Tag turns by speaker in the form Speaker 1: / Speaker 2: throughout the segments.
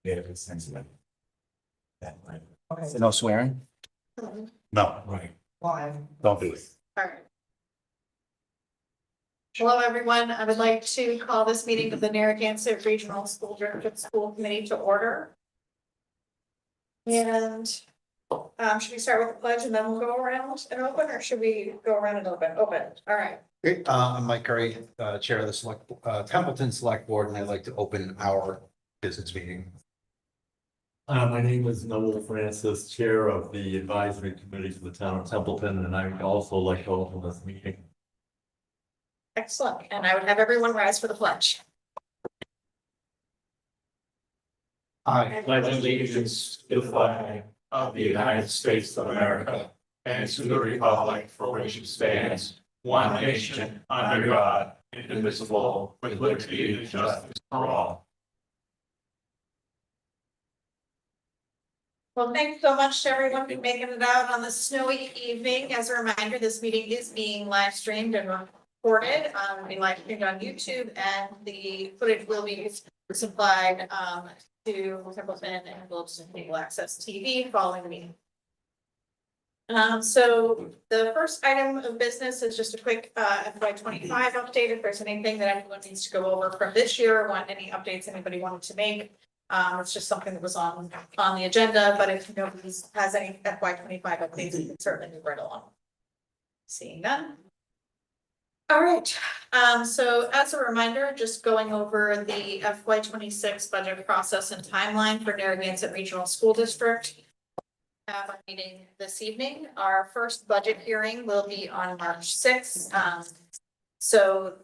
Speaker 1: very sensitive. That way.
Speaker 2: Okay.
Speaker 3: So no swearing?
Speaker 4: No,
Speaker 1: Right.
Speaker 2: Why?
Speaker 4: don't do it.
Speaker 5: All right. Hello, everyone. I would like to call this meeting of the Narragansett Regional School District School Committee to order. And should we start with the pledge and then we'll go around and open, or should we go around and open? Open. All right.
Speaker 6: Okay, I'm Mike Curry, Chair of the Templeton Select Board, and I'd like to open our business meeting.
Speaker 4: My name is Noel Francis, Chair of the Advisory Committee for the Town of Templeton, and I would also like to open this meeting.
Speaker 5: Excellent. And I would have everyone rise for the pledge.
Speaker 6: I
Speaker 7: pledge allegiance to the flag of the United States of America and to the republic for which it stands, one nation, under God, indivisible, with liberty and justice for all.
Speaker 5: Well, thanks so much to everyone for making it out on this snowy evening. As a reminder, this meeting is being live streamed and recorded. Being live streamed on YouTube, and the footage will be supplied to Templeton and Wilson Cable Access TV following the meeting. So the first item of business is just a quick FY25 update. If there's anything that anyone needs to go over from this year, or want any updates anybody wanted to make. It's just something that was on the agenda, but if nobody has any FY25 updates, we can certainly move right along. Seeing none. All right, so as a reminder, just going over the FY26 budget process and timeline for Narragansett Regional School District. Have a meeting this evening. Our first budget hearing will be on March 6th. So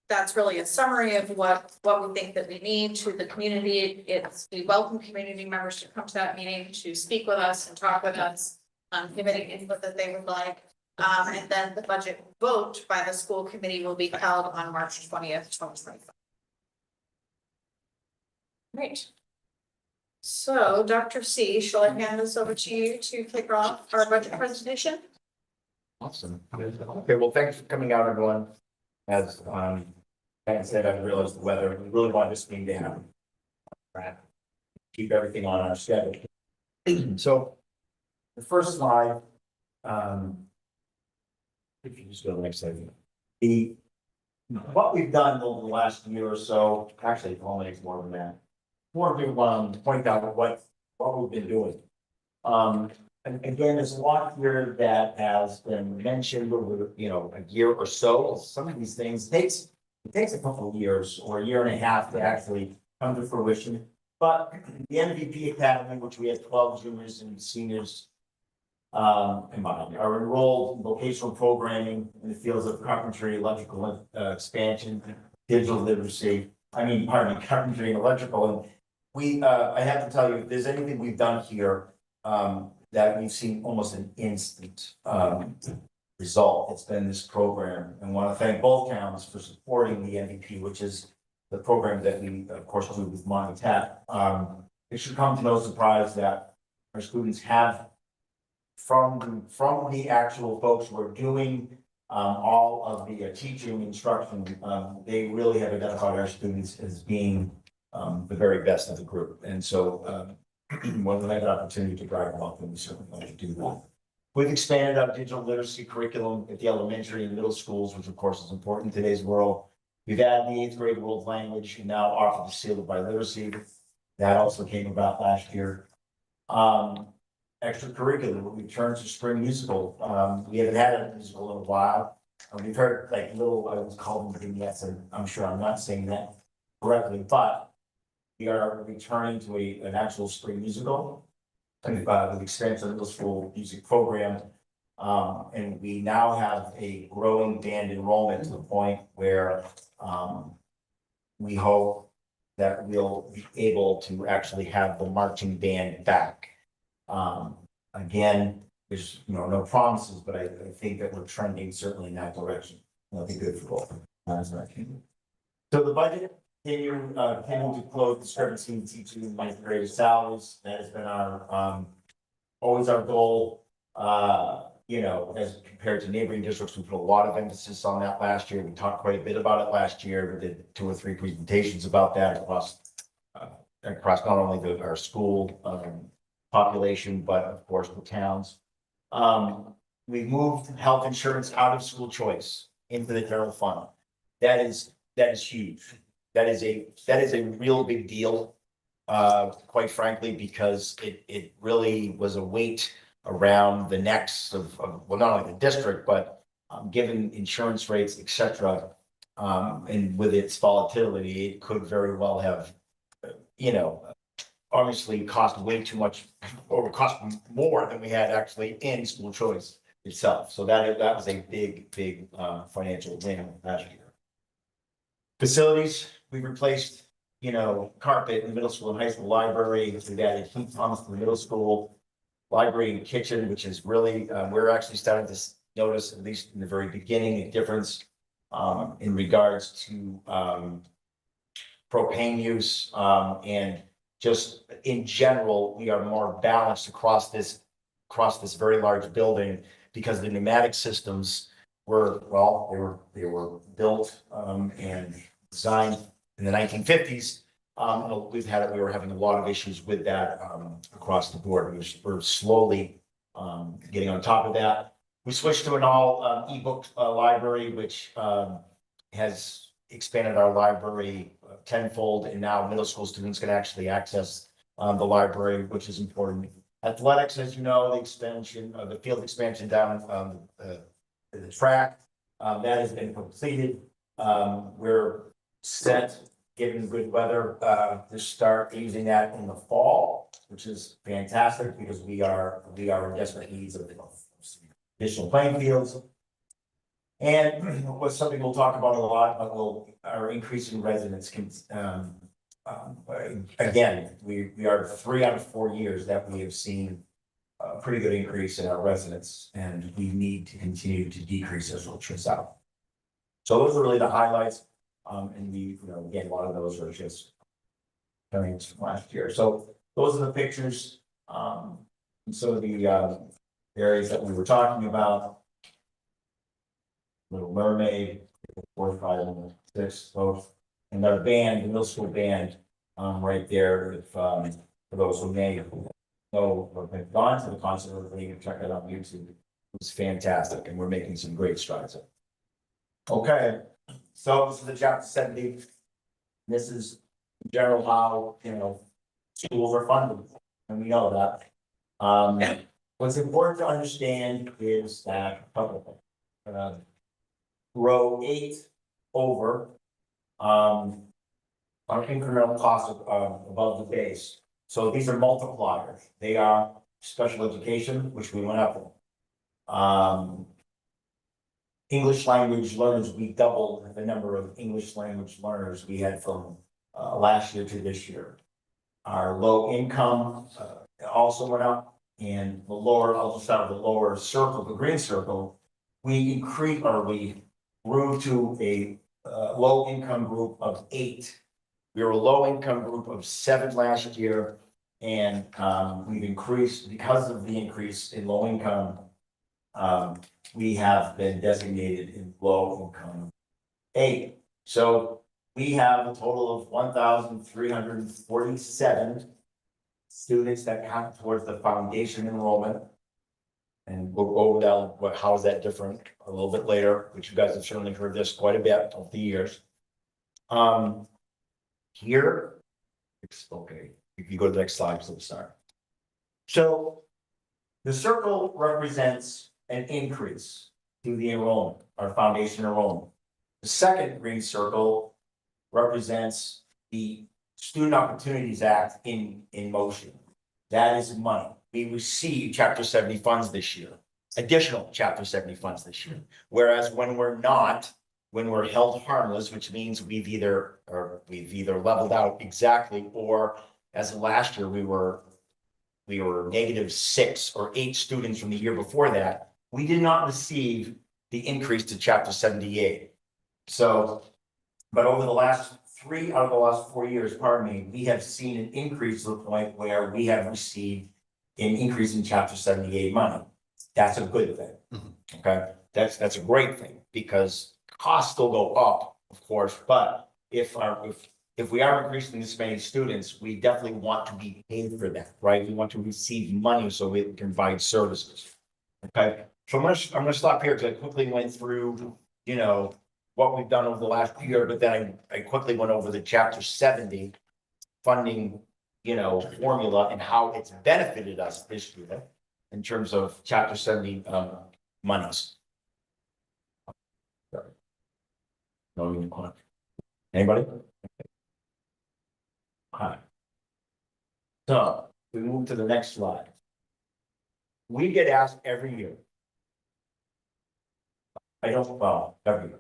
Speaker 5: that's really a summary of what we think that we need to the community. We welcome community members to come to that meeting to speak with us and talk with us, give any input that they would like. And then the budget vote by the school committee will be held on March 20th, 2025. Great. So Dr. C, shall I hand this over to you to kick off our budget presentation?
Speaker 3: Awesome. Okay, well, thanks for coming out, everyone. As I said, I realized the weather, we really want this meeting to happen. Right. Keep everything on our schedule. So the first slide, if you just go to the next slide. What we've done over the last year or so, actually, it only takes more than that. More to point out what we've been doing. And again, there's a lot here that has been mentioned over, a year or so. Some of these things it takes a couple of years or a year and a half to actually come to fruition. But the MVP Academy, which we had 12 juniors and seniors combined, are enrolled in vocational programming in the fields of carpentry, electrical expansion, digital literacy. Carpentry and electrical. And I have to tell you, if there's anything we've done here that we've seen almost an instant result, it's been this program. And want to thank both towns for supporting the MVP, which is the program that we, of course, do with Monty Tech. It should come to no surprise that our students have, from the actual folks who are doing all of the teaching instruction, they really have identified our students as being the very best of the group. And so when we have an opportunity to brag about them, we certainly want to do that. We've expanded our digital literacy curriculum at the elementary and middle schools, which of course is important in today's world. We've added the 8th grade world language and now offer the seal of biliteracy. That also came about last year. Extracurricular, we turned to spring musical. We haven't had a musical in a while. We've heard I was called them vignettes, and I'm sure I'm not saying that correctly, but we are returning to an actual spring musical. With expansion of middle school music program. And we now have a growing band enrollment to the point where we hope that we'll be able to actually have the marching band back. Again, there's no promises, but I think that we're trending certainly in that direction. That'll be good for both. So the budget came to close discrepancy in teaching and ninth grade salaries. That has been our always our goal. As compared to neighboring districts, we put a lot of emphasis on that last year. We talked quite a bit about it last year. We did 2 or 3 presentations about that across across not only our school, population, but of course the towns. We've moved health insurance out of school choice into the general fund. That is huge. That is a real big deal. Quite frankly, because it really was a weight around the necks of, well, not only the district, but given insurance rates, et cetera, and with its volatility, it could very well have, obviously cost way too much, or cost more than we had actually in school choice itself. So that was a big financial win last year. Facilities, we replaced, carpet in the middle school and high school library. We've added heat pumps to the middle school library and kitchen, which is really, we're actually starting to notice, at least in the very beginning, a difference in regards to propane use, and just in general, we are more balanced across this very large building, because the pneumatic systems were, well, they were built and designed in the 1950s. We were having a lot of issues with that across the board. We're slowly getting on top of that. We switched to an all ebook library, which has expanded our library tenfold, and now middle school students can actually access the library, which is important. Athletics, as you know, the expansion of the field expansion down the track, that has been completed. We're set, given good weather, to start using that in the fall, which is fantastic, because we are in desperate needs of additional playing fields. And what's something we'll talk about a lot, but our increase in residents can, again, we are 3 out of 4 years that we have seen a pretty good increase in our residents, and we need to continue to decrease as it turns out. So those are really the highlights. And we, again, a lot of those are just coming from last year. So those are the pictures, and some of the areas that we were talking about. Little Mermaid, 4, 5, and 6, both, and our band, the middle school band, right there. If for those who may know or have gone to the concert, or you can check it out on YouTube. It was fantastic, and we're making some great strides. Okay, so this is the chapter 70. This is in general how schools are funded, and we know that. What's important to understand is that row 8 over our incremental cost above the base. So these are multipliers. They are special education, which we went up. English language learners, we doubled the number of English language learners we had from last year to this year. Our low income also went up, and the lower, I'll just start with the lower circle, the green circle, we grew to a low income group of 8. We were a low income group of 7 last year, and we've increased because of the increase in low income. We have been designated in low income 8. So we have a total of 1,347 students that count towards the foundation enrollment. And we'll go over that, how is that different a little bit later, which you guys have certainly heard this quite a bit over the years. Here, it's okay. If you go to the next slide, so start. So the circle represents an increase to the enrollment, our foundation enrollment. The second green circle represents the Student Opportunities Act in motion. That is money. We received Chapter 70 funds this year, additional Chapter 70 funds this year. Whereas when we're held harmless, which means we've either leveled out exactly, or as of last year, we were -6 or 8 students from the year before that, we did not receive the increase to Chapter 78. So, but over the last 3 out of the last 4 years, we have seen an increase to the point where we have received an increase in Chapter 78 money. That's a good thing. Okay, that's a great thing, because costs still go up, of course, but if if we are increasing this many students, we definitely want to be paid for that, right? We want to receive money so we can provide services. Okay, so I'm gonna stop here because I quickly went through, what we've done over the last year, but then I quickly went over the chapter 70 funding, formula and how it's benefited us this year in terms of chapter 70 monies. Sorry. No unicorn. Anybody? Hi. So we move to the next slide. We get asked every year. Every year.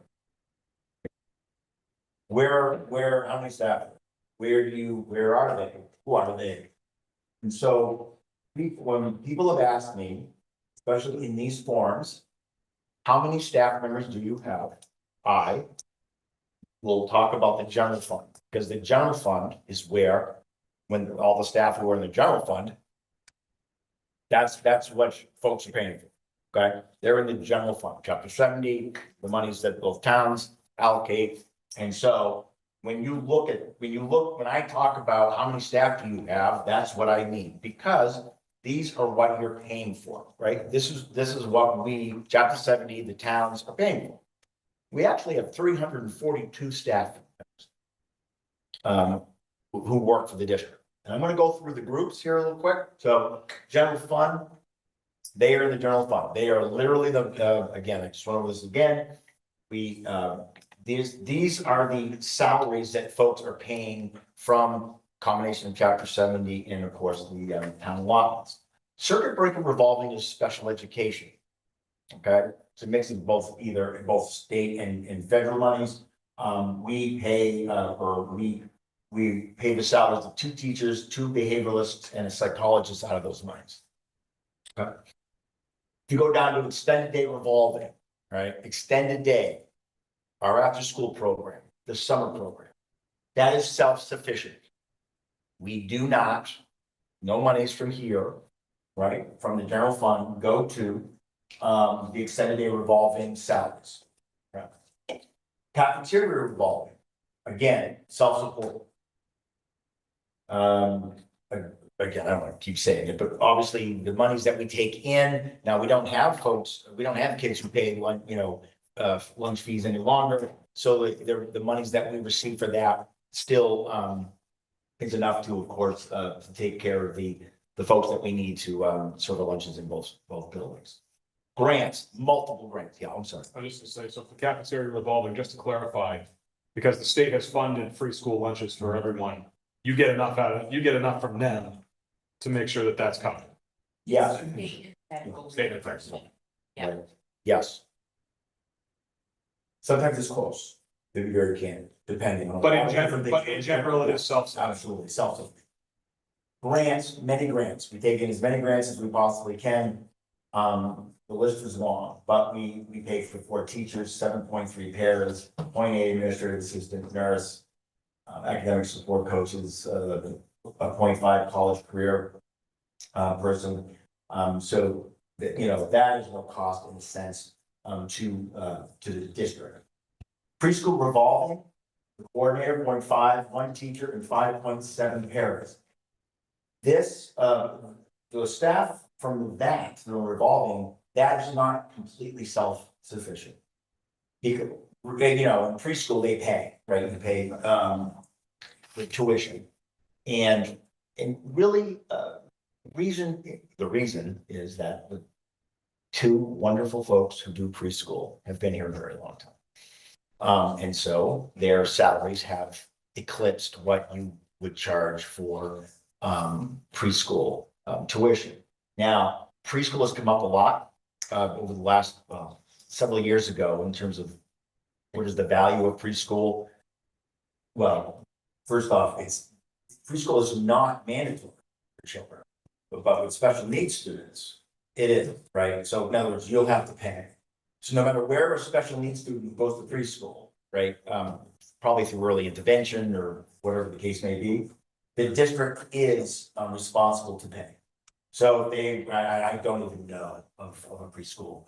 Speaker 3: How many staff? Where are they? Who are they? And so, when people have asked me, especially in these forums, how many staff members do you have? I will talk about the general fund, because the general fund is where, when all the staff who are in the general fund, that's what folks are paying for, okay? They're in the general fund, chapter 70, the monies that both towns allocate. And so when I talk about how many staff do you have, that's what I mean, because these are what you're paying for, right? This is what chapter 70, the towns are paying for. We actually have 342 staff who work for the district. And I'm gonna go through the groups here a little quick. So general fund, they are in the general fund. They are literally again, I just went over this again. These are the salaries that folks are paying from combination of chapter 70 and of course the town allotments. Circuit breaker revolving is special education. Okay, it's a mix of both state and federal monies. We pay we pay the salaries of 2 teachers, 2 behavioralists, and a psychologist out of those monies. Okay. If you go down to extended day revolving, right? Extended day, our after school program, the summer program, that is self-sufficient. We do not, no monies from here, right? From the general fund go to the extended day revolving salaries. Right? Cafeteria revolving, again, self-support. Again, I don't want to keep saying it, but obviously the monies that we take in, now we don't have kids who pay lunch fees any longer. So the monies that we receive for that still is enough to, of course, to take care of the folks that we need to serve the lunches in both buildings. Grants, multiple grants. Yeah, I'm sorry.
Speaker 7: I was just gonna say, so for cafeteria revolving, just to clarify, because the state has funded free school lunches for everyone, you get enough from them to make sure that that's covered.
Speaker 3: Yeah.
Speaker 7: State and federal.
Speaker 5: Yeah.
Speaker 3: Right. Yes.
Speaker 1: Sometimes it's close, to be very candid, depending on.
Speaker 7: But in general, it is self-sufficient.
Speaker 1: Absolutely, self-sufficient. Grants, many grants, we take in as many grants as we possibly can. The list is long, but we pay for 4 teachers, 7.3 pairs, 0.8 administrative assistant, nurse, academic support coaches, a 0.5 college career person. So that is no cost in a sense to the district. Preschool revolving, the coordinator, 0.5, 1 teacher, and 5.7 pairs. This the staff from that, the revolving, that is not completely self-sufficient. Because, in preschool they pay, right? They pay the tuition. And really the reason is that the 2 wonderful folks who do preschool have been here a very long time. And so their salaries have eclipsed what you would charge for preschool tuition. Now, preschool has come up a lot over the last several years ago in terms of what is the value of preschool. Well, first off, preschool is not mandatory for children, but with special needs students, it is, right? So in other words, you'll have to pay. So no matter where a special needs student goes to preschool, right? Probably through early intervention or whatever the case may be, the district is responsible to pay. So I don't even know of a preschool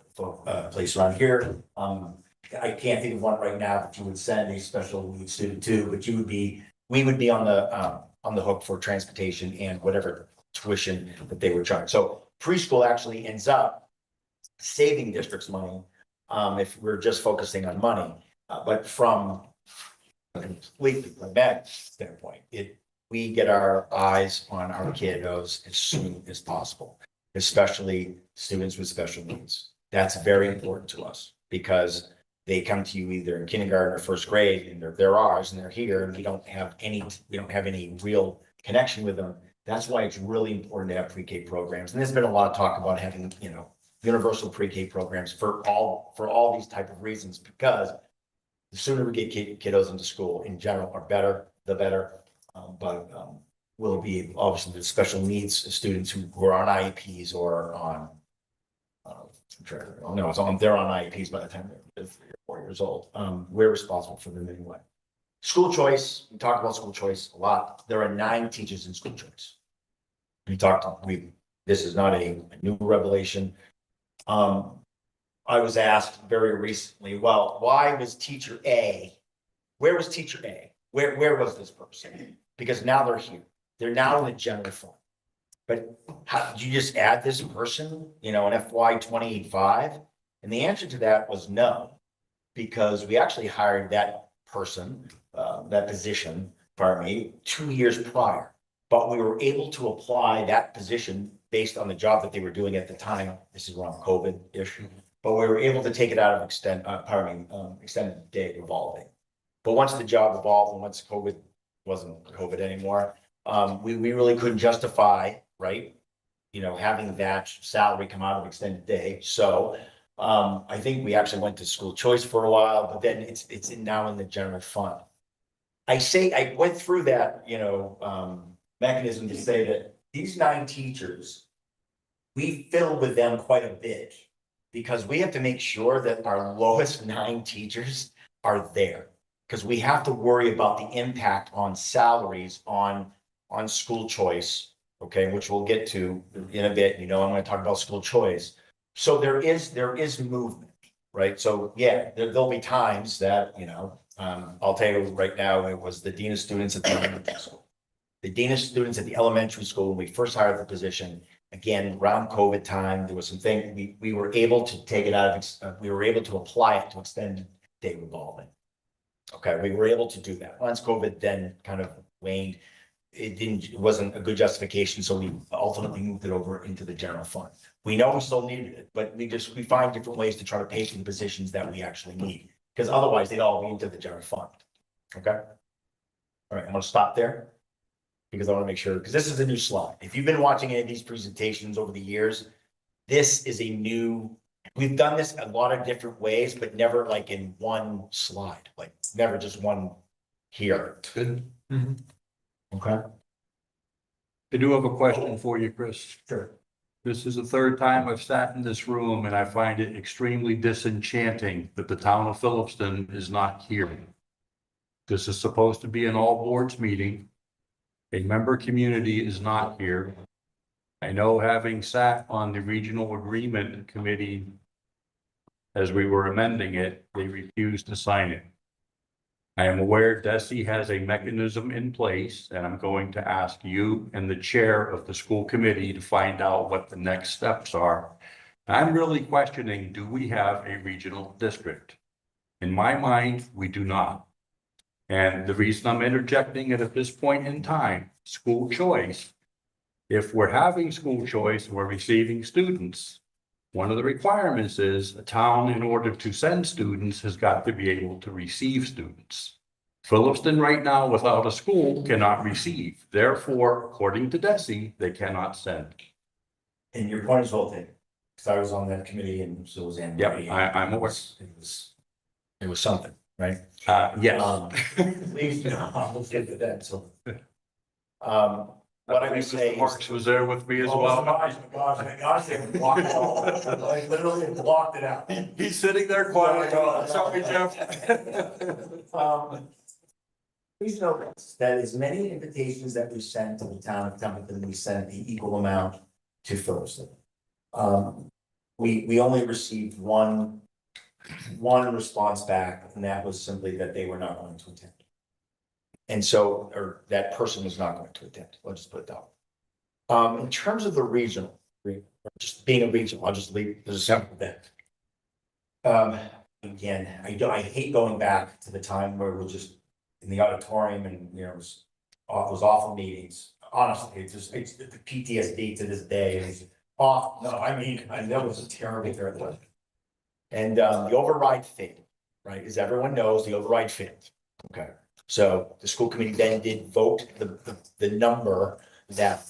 Speaker 1: place around here. I can't think of one right now that you would send a special needs student to, but you would be we would be on the hook for transportation and whatever tuition that they would charge. So preschool actually ends up saving districts money, if we're just focusing on money. But from a completely pragmatic standpoint, we get our eyes on our kiddos as soon as possible, especially students with special needs. That's very important to us because they come to you either in kindergarten or first grade and they're ours and they're here and we don't have any real connection with them. That's why it's really important to have pre-K programs. And there's been a lot of talk about having, universal pre-K programs for all these type of reasons, because the sooner we get kiddos into school in general are better, the better. But will be obviously the special needs students who are on IEPs or on, they're on IEPs by the time they're 3 or 4 years old. We're responsible for them anyway. School choice, we talked about school choice a lot. There are 9 teachers in school choice. This is not a new revelation. I was asked very recently, well, why was teacher A? Where was teacher A? Where was this person? Because now they're here. They're now in the general fund. But how did you just add this person, in FY 25? And the answer to that was no, because we actually hired that person, that position, 2 years prior. But we were able to apply that position based on the job that they were doing at the time. This is around COVID issue, but we were able to take it out of extended day revolving. But once the job evolved and once COVID wasn't COVID anymore, we really couldn't justify, right? Having that salary come out of extended day. So I think we actually went to school choice for a while, but then it's now in the general fund. I went through that, mechanism to say that these 9 teachers, we fill with them quite a bit because we have to make sure that our lowest 9 teachers are there. Because we have to worry about the impact on salaries on school choice, okay, which we'll get to in a bit. I'm going to talk about school choice. So there is movement, right? So yeah, there'll be times that, I'll tell you right now, it was the dean of students at the elementary school. The dean of students at the elementary school, when we first hired the position, again, around COVID time, there was some thing, we were able to take it out of, we were able to apply it to extended day revolving. Okay, we were able to do that. Once COVID then kind of waned, it wasn't a good justification, so we ultimately moved it over into the general fund. We know we still needed it, but we find different ways to try to pay for the positions that we actually need, because otherwise they'd all be into the general fund. Okay? All right, I'm gonna stop there because I want to make sure, because this is a new slide. If you've been watching any of these presentations over the years, this is a new, we've done this a lot of different ways, but never like in one slide, like never just one here.
Speaker 6: Good.
Speaker 1: Okay.
Speaker 2: I do have a question for you, Chris.
Speaker 1: Sure.
Speaker 2: This is the 3rd time I've sat in this room and I find it extremely disenchanting that the town of Phillipston is not here. This is supposed to be an all boards meeting. A member community is not here. I know, having sat on the regional agreement committee as we were amending it, they refused to sign it. I am aware DESE has a mechanism in place, and I'm going to ask you and the chair of the school committee to find out what the next steps are. I'm really questioning, do we have a regional district? In my mind, we do not. And the reason I'm interjecting it at this point in time, school choice, if we're having school choice, we're receiving students. One of the requirements is a town, in order to send students, has got to be able to receive students. Phillipston right now, without a school, cannot receive. Therefore, according to DESE, they cannot send.
Speaker 1: And your point is well taken, because I was on that committee and so was Anne.
Speaker 2: Yep,
Speaker 1: Marie.
Speaker 2: I'm aware.
Speaker 1: It was something, right?
Speaker 2: Yes.
Speaker 1: Please, let's get to that, so. What I would say is.
Speaker 2: Marks was there with me as
Speaker 1: Oh,
Speaker 2: well.
Speaker 1: gosh, they blocked it out. Like, literally blocked it out.
Speaker 2: He's sitting there quietly. Sorry, Jeff.
Speaker 1: Please note that as many invitations that we sent to the town of Templeton, we sent the equal amount to Phillipston. We only received one response back, and that was simply that they were not going to attend.
Speaker 3: And so, or that person was not going to attend, let's just put it that way. In terms of the regional, just being a regional, I'll just leave, there's a simple bit. Again, I hate going back to the time where we're just in the auditorium and, you know, it was those awful meetings. Honestly, it's the PTSD to this day is off. No, I mean, I know it's a terrible. And the override failed, right? As everyone knows, the override failed. Okay. So the school committee then did vote the number that,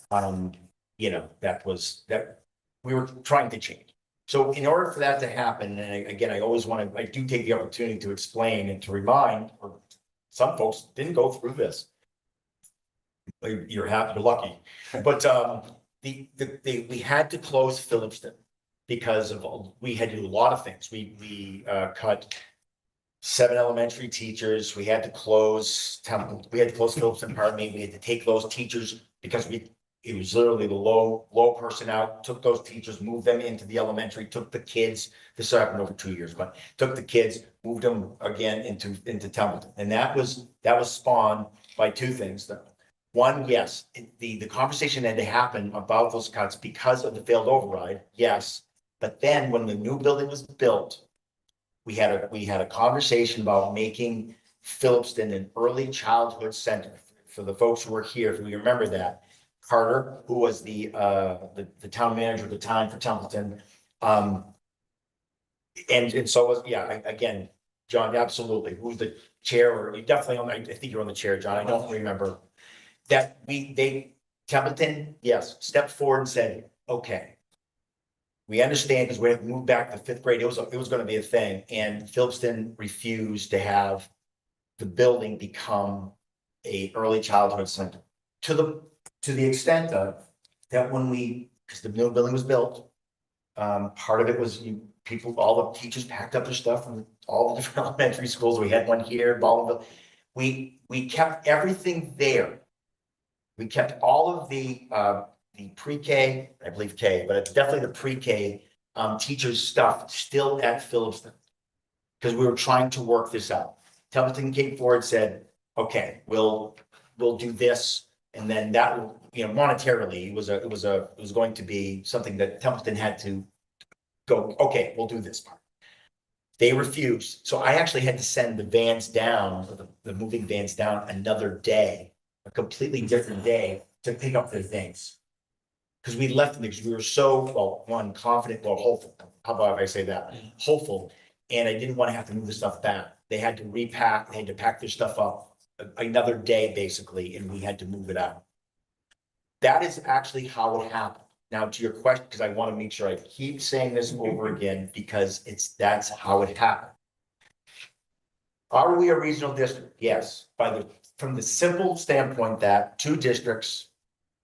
Speaker 3: you know, that we were trying to change. So in order for that to happen, and again, I do take the opportunity to explain and to remind, or some folks didn't go through this. You're happy, you're lucky, but we had to close Phillipston because we had to do a lot of things. We cut 7 elementary teachers. We had to close Phillipston, pardon me. We had to take those teachers because it was literally the low person out, took those teachers, moved them into the elementary, took the kids, this happened over 2 years, but took the kids, moved them again into Templeton. And that was spawned by 2 things though. One, yes, the conversation had to happen about those cuts because of the failed override, yes. But then when the new building was built, we had a conversation about making Phillipston an early childhood center. For the folks who were here, if we remember that, Carter, who was the town manager at the time for Templeton, and so was, again, John, absolutely, who's the chair, or you definitely I think you're on the chair, John, I don't remember. That Templeton, yes, stepped forward and said, okay. We understand because we have moved back to 5th grade, it was gonna be a thing, and Phillipston refused to have the building become a early childhood center. To the extent of that because the new building was built, part of it was all the teachers packed up their stuff from all the different elementary schools. We had one here, Baldwinville. We kept everything there. We kept all of the pre-K, I believe K, but it's definitely the pre-K teachers' stuff still at Phillipston. Because we were trying to work this out. Templeton came forward, said, okay, we'll do this. And then that, you know, monetarily, it was going to be something that Templeton had to go, okay, we'll do this part. They refused. So I actually had to send the vans down, the moving vans down another day, a completely different day to pick up their things. Because we left them because we were so, confident, hopeful. How about if I say that? Hopeful. And I didn't want to have to move the stuff back. They had to repack, they had to pack their stuff up another day, basically, and we had to move it out. That is actually how it happened. Now, to your question, because I want to make sure I keep saying this over again, because that's how it happened. Are we a regional district? Yes, from the simple standpoint that 2 districts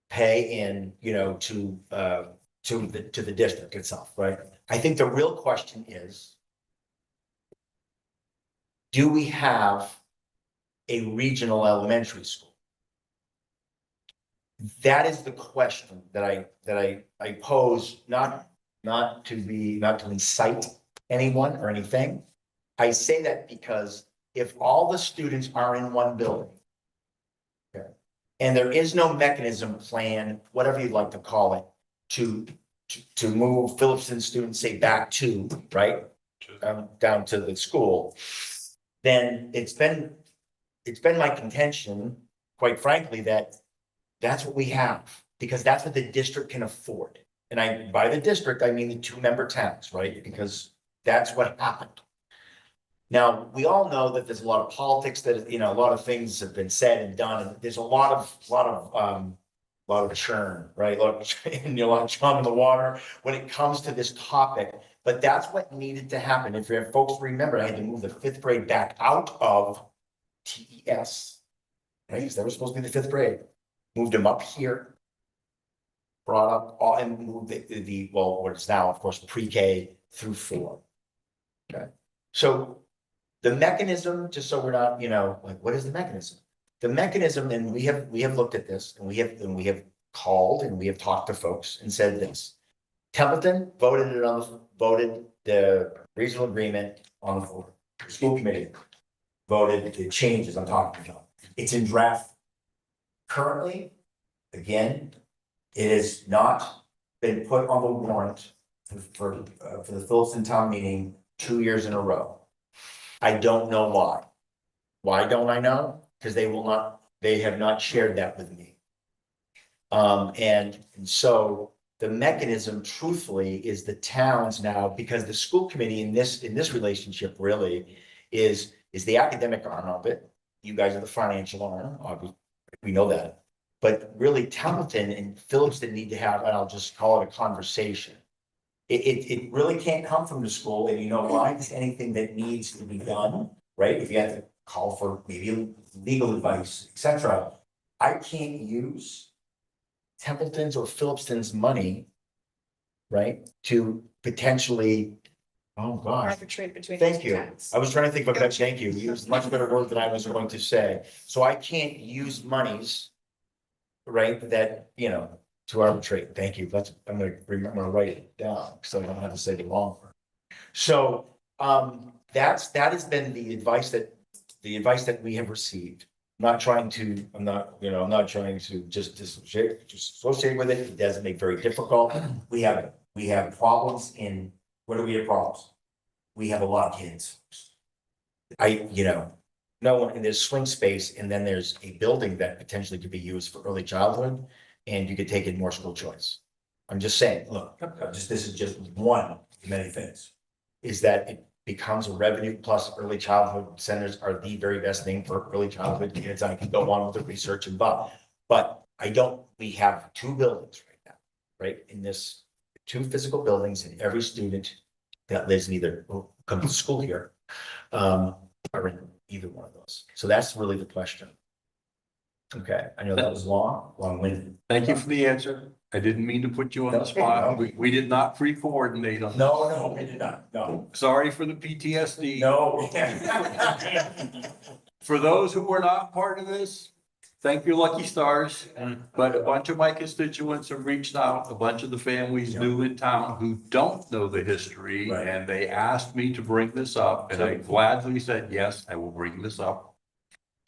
Speaker 3: pay in, you know, to the district itself, right? I think the real question is, do we have a regional elementary school? That is the question that I pose, not to incite anyone or anything. I say that because if all the students are in one building, okay, and there is no mechanism, plan, whatever you'd like to call it, to move Phillipston students, say, back to, right, down to the school, then it's been my contention, quite frankly, that that's what we have, because that's what the district can afford. And by the district, I mean the 2-member towns, right? Because that's what happened. Now, we all know that there's a lot of politics that, you know, a lot of things have been said and done, and there's a lot of churn, right? And a lot of chum in the water when it comes to this topic. But that's what needed to happen. If folks remember, I had to move the 5th grade back out of TES, right? Because they were supposed to be the 5th grade. Moved them up here. Brought up all and moved what is now, of course, pre-K through 4. Okay. So the mechanism, just so we're not, you know, like, what is the mechanism? The mechanism, and we have looked at this, and we have called and we have talked to folks and said this. Templeton voted the regional agreement on the floor. The school committee voted the changes I'm talking about.
Speaker 1: It's in draft. Currently, again, it has not been put on the warrant for the Phillipston town meeting 2 years in a row. I don't know why. Why don't I know? Because they have not shared that with me. And so the mechanism truthfully is the towns now, because the school committee in this relationship really is the academic arm of it. You guys are the financial arm, obviously, we know that. But really Templeton and Phillipston need to have, and I'll just call it a conversation. It really can't come from the school, and you know why? It's anything that needs to be done, right? If you have to call for maybe legal advice, et cetera. I can't use Templeton's or Phillipston's money, right, to potentially, oh gosh,
Speaker 5: Arbitrate between.
Speaker 1: thank
Speaker 5: these two
Speaker 1: you.
Speaker 5: towns.
Speaker 1: I was trying to think of a better, thank you. You used a much better word than I was going to say. So I can't use monies, right, that, you know, to arbitrate. Thank you. I'm gonna remember to write it down, so I don't have to say the wrong word. So, that has been the advice that we have received. I'm not trying to just associate with it. It doesn't make very difficult. We have problems in, what do we have problems? We have a lot of kids. No one, and there's swing space, and then there's a building that potentially could be used for early childhood, and you could take in more school choice. I'm just saying, look, this is just one of many things. Is that it becomes a revenue plus early childhood centers are the very best thing for early childhood kids. I can go on with the research involved. But we have 2 buildings right now, right? In this 2 physical buildings, and every student that lives in either, comes to school here, are in either one of those. So that's really the question. Okay, I know that was long-winded.
Speaker 2: Thank you for the answer. I didn't mean to put you on the spot. We did not pre-coordinate on this.
Speaker 1: No, we did not, no.
Speaker 2: Sorry for the PTSD.
Speaker 1: No.
Speaker 2: For those who were not part of this, thank your lucky stars. But a bunch of my constituents have reached out, a bunch of the families new in town who don't know the history.
Speaker 1: Right.
Speaker 2: And they asked me to bring this up, and I gladly said, yes, I will bring this up.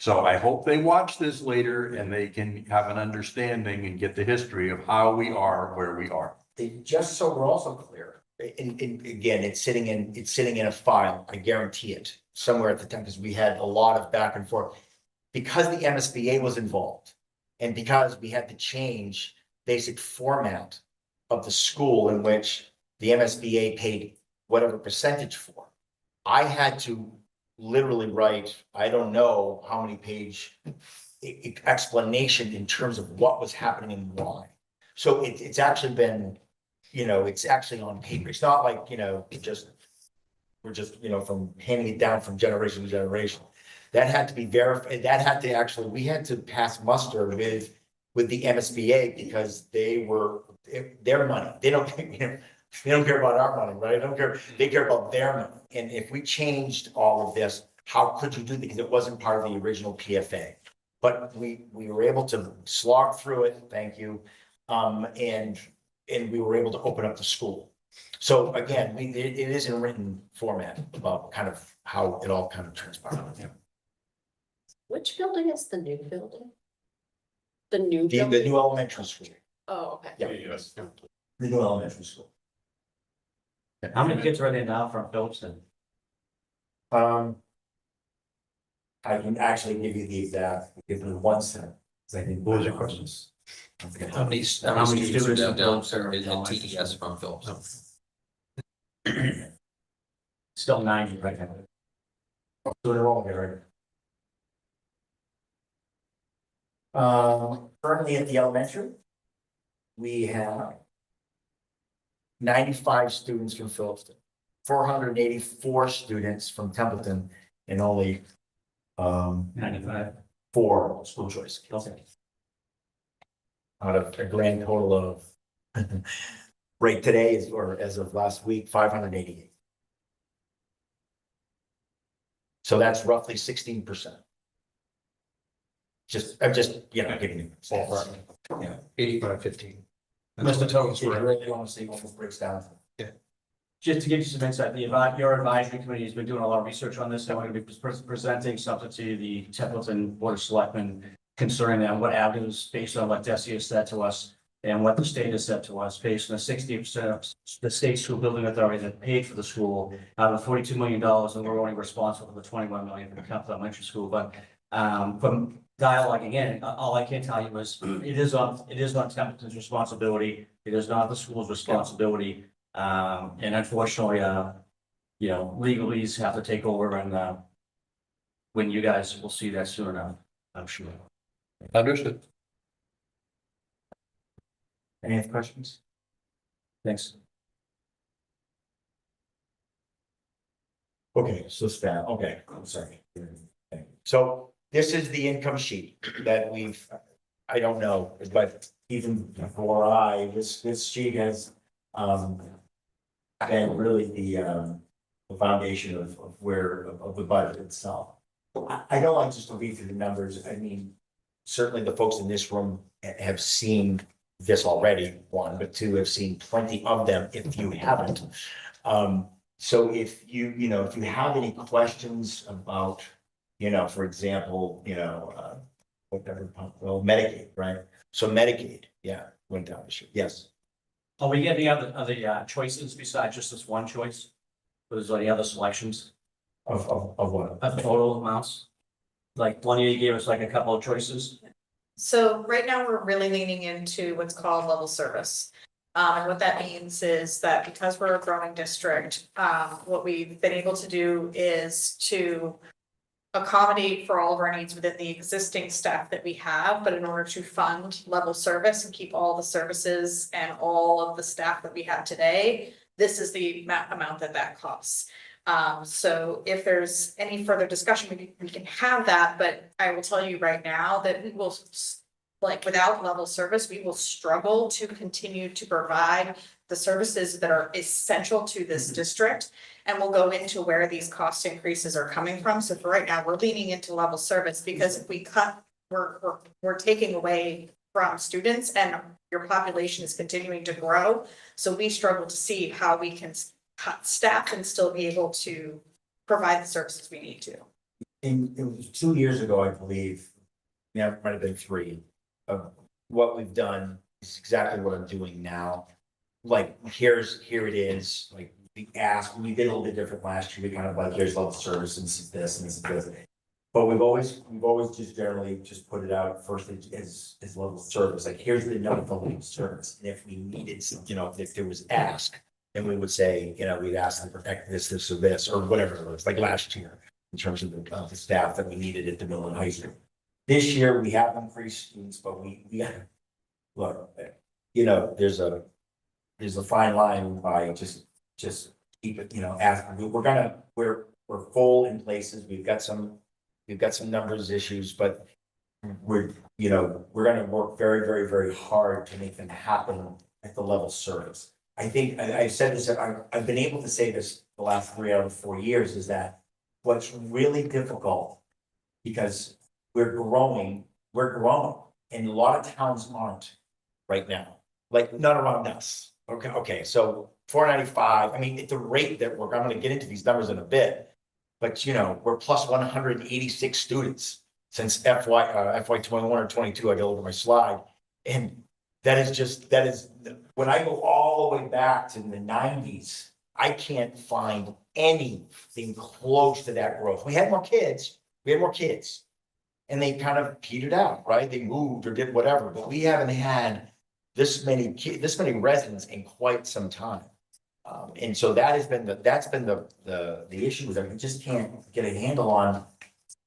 Speaker 2: So I hope they watch this later and they can have an understanding and get the history of how we are where we are.
Speaker 1: Just so we're also clear, and again, it's sitting in a file, I guarantee it, somewhere at the time, because we had a lot of back and forth. Because the MSBA was involved, and because we had to change basic format of the school in which the MSBA paid whatever percentage for, I had to literally write, I don't know how many page explanation in terms of what was happening and why. So it's actually been, it's actually on paper. It's not like, we're just, from handing it down from generation to generation. That had to be verified. That had to actually, we had to pass muster with the MSBA because they were their money. They don't care about our money, right? They care about their money. And if we changed all of this, how could you do that? Because it wasn't part of the original PFA. But we were able to slog through it, thank you. And we were able to open up the school. So again, it is in written format about kind of how it all kind of transpired.
Speaker 8: Which building is the new building? The new
Speaker 1: The
Speaker 8: building?
Speaker 1: new elementary school,
Speaker 8: Oh, okay.
Speaker 1: Yeah.
Speaker 7: Yes.
Speaker 1: the new elementary school.
Speaker 3: How many kids are there now from Phillipston?
Speaker 1: I can actually give you the exact, give me 1 second. I think.
Speaker 3: What was your question?
Speaker 6: How many students are down there in TDS from Phillips?
Speaker 3: Still 90 right now.
Speaker 1: So they're all here, right? Currently at the elementary, we have 95 students from Phillipston, 484 students from Templeton, and only
Speaker 3: 95.
Speaker 1: 4 school choice kids.
Speaker 3: Okay.
Speaker 1: Out of a grand total of right today is, or as of last week, 588. So that's roughly 16%. I'm just, giving you. Stats. Yeah.
Speaker 6: 85-15.
Speaker 1: Mr. Totes, you really want to see what this breaks down to?
Speaker 6: Yeah.
Speaker 9: just to give you some insight, your advisory committee has been doing a lot of research on this, and we're gonna be presenting something to the Templeton Board of Selectmen concerning them, what avenues, based on what Desi has said to us, and what the state has said to us, based on the 60% of the state school building authority that paid for the school, out of the $42 million, and we're only responsible for the 21 million for the Capital Elementary School, but from dialoguing in, all I can tell you is, it is on Templeton's responsibility, it is not the school's responsibility. And unfortunately, you know, legalese have to take over, and when you guys will see that soon enough, I'm sure.
Speaker 2: Understood.
Speaker 1: Any other questions?
Speaker 9: Thanks.
Speaker 1: Okay, so staff, okay, I'm sorry. Okay. So this is the income sheet that I don't know, but even before this sheet has, been really the foundation of the budget itself. I don't like just to read through the numbers. I mean, certainly the folks in this room have seen this already, one, but two, have seen plenty of them if you haven't. So if you have any questions about, for example, whatever, well, Medicaid, right? So Medicaid, yeah, went down this year, yes.
Speaker 9: Are we getting other choices besides just this one choice? Was there any other selections
Speaker 1: Of what?
Speaker 9: of total amounts? Like one year you gave us like a couple of choices.
Speaker 5: So right now, we're really leaning into what's called level service. And what that means is that because we're a growing district, what we've been able to do is to accommodate for all of our needs within the existing staff that we have, but in order to fund level service and keep all the services and all of the staff that we have today, this is the amount that costs. So if there's any further discussion, we can have that, but I will tell you right now that we will, like, without level service, we will struggle to continue to provide the services that are essential to this district. And we'll go into where these cost increases are coming from. So for right now, we're leaning into level service, because if we cut, we're taking away from students, and your population is continuing to grow. So we struggle to see how we can cut staff and still be able to provide the services we need to.
Speaker 1: It was 2 years ago, I believe, yeah, it might have been 3, of what we've done is exactly what I'm doing now. Like, here it is, like, we did a little bit different last year, we kind of like, here's level service, and this is this, and this is this. But we've always just generally just put it out first as level service, like, here's the number for level service, and if we needed, if there was ask, then we would say, we'd ask them to protect this, or this, or whatever it was, like last year, in terms of the staff that we needed at the middle and high school. This year, we have increased students, but we look, there's a fine line by just keep it, we're full in places, we've got some numbers issues, but we're gonna work very, very, very hard to make them happen at the level service. I think, I've said this, I've been able to say this the last 3 out of 4 years, is that what's really difficult, because we're growing, and a lot of towns aren't right now, like, not around us. Okay, so 495, I mean, at the rate that I'm gonna get into these numbers in a bit, but we're plus 186 students since FY 21 or 22, I go over my slide, and that is, when I go all the way back to the 90s, I can't find anything close to that growth. We had more kids, and they kind of petered out, right? They moved or did whatever, but we haven't had this many residents in quite some time. And so that's been the issue, is that we just can't get a handle on.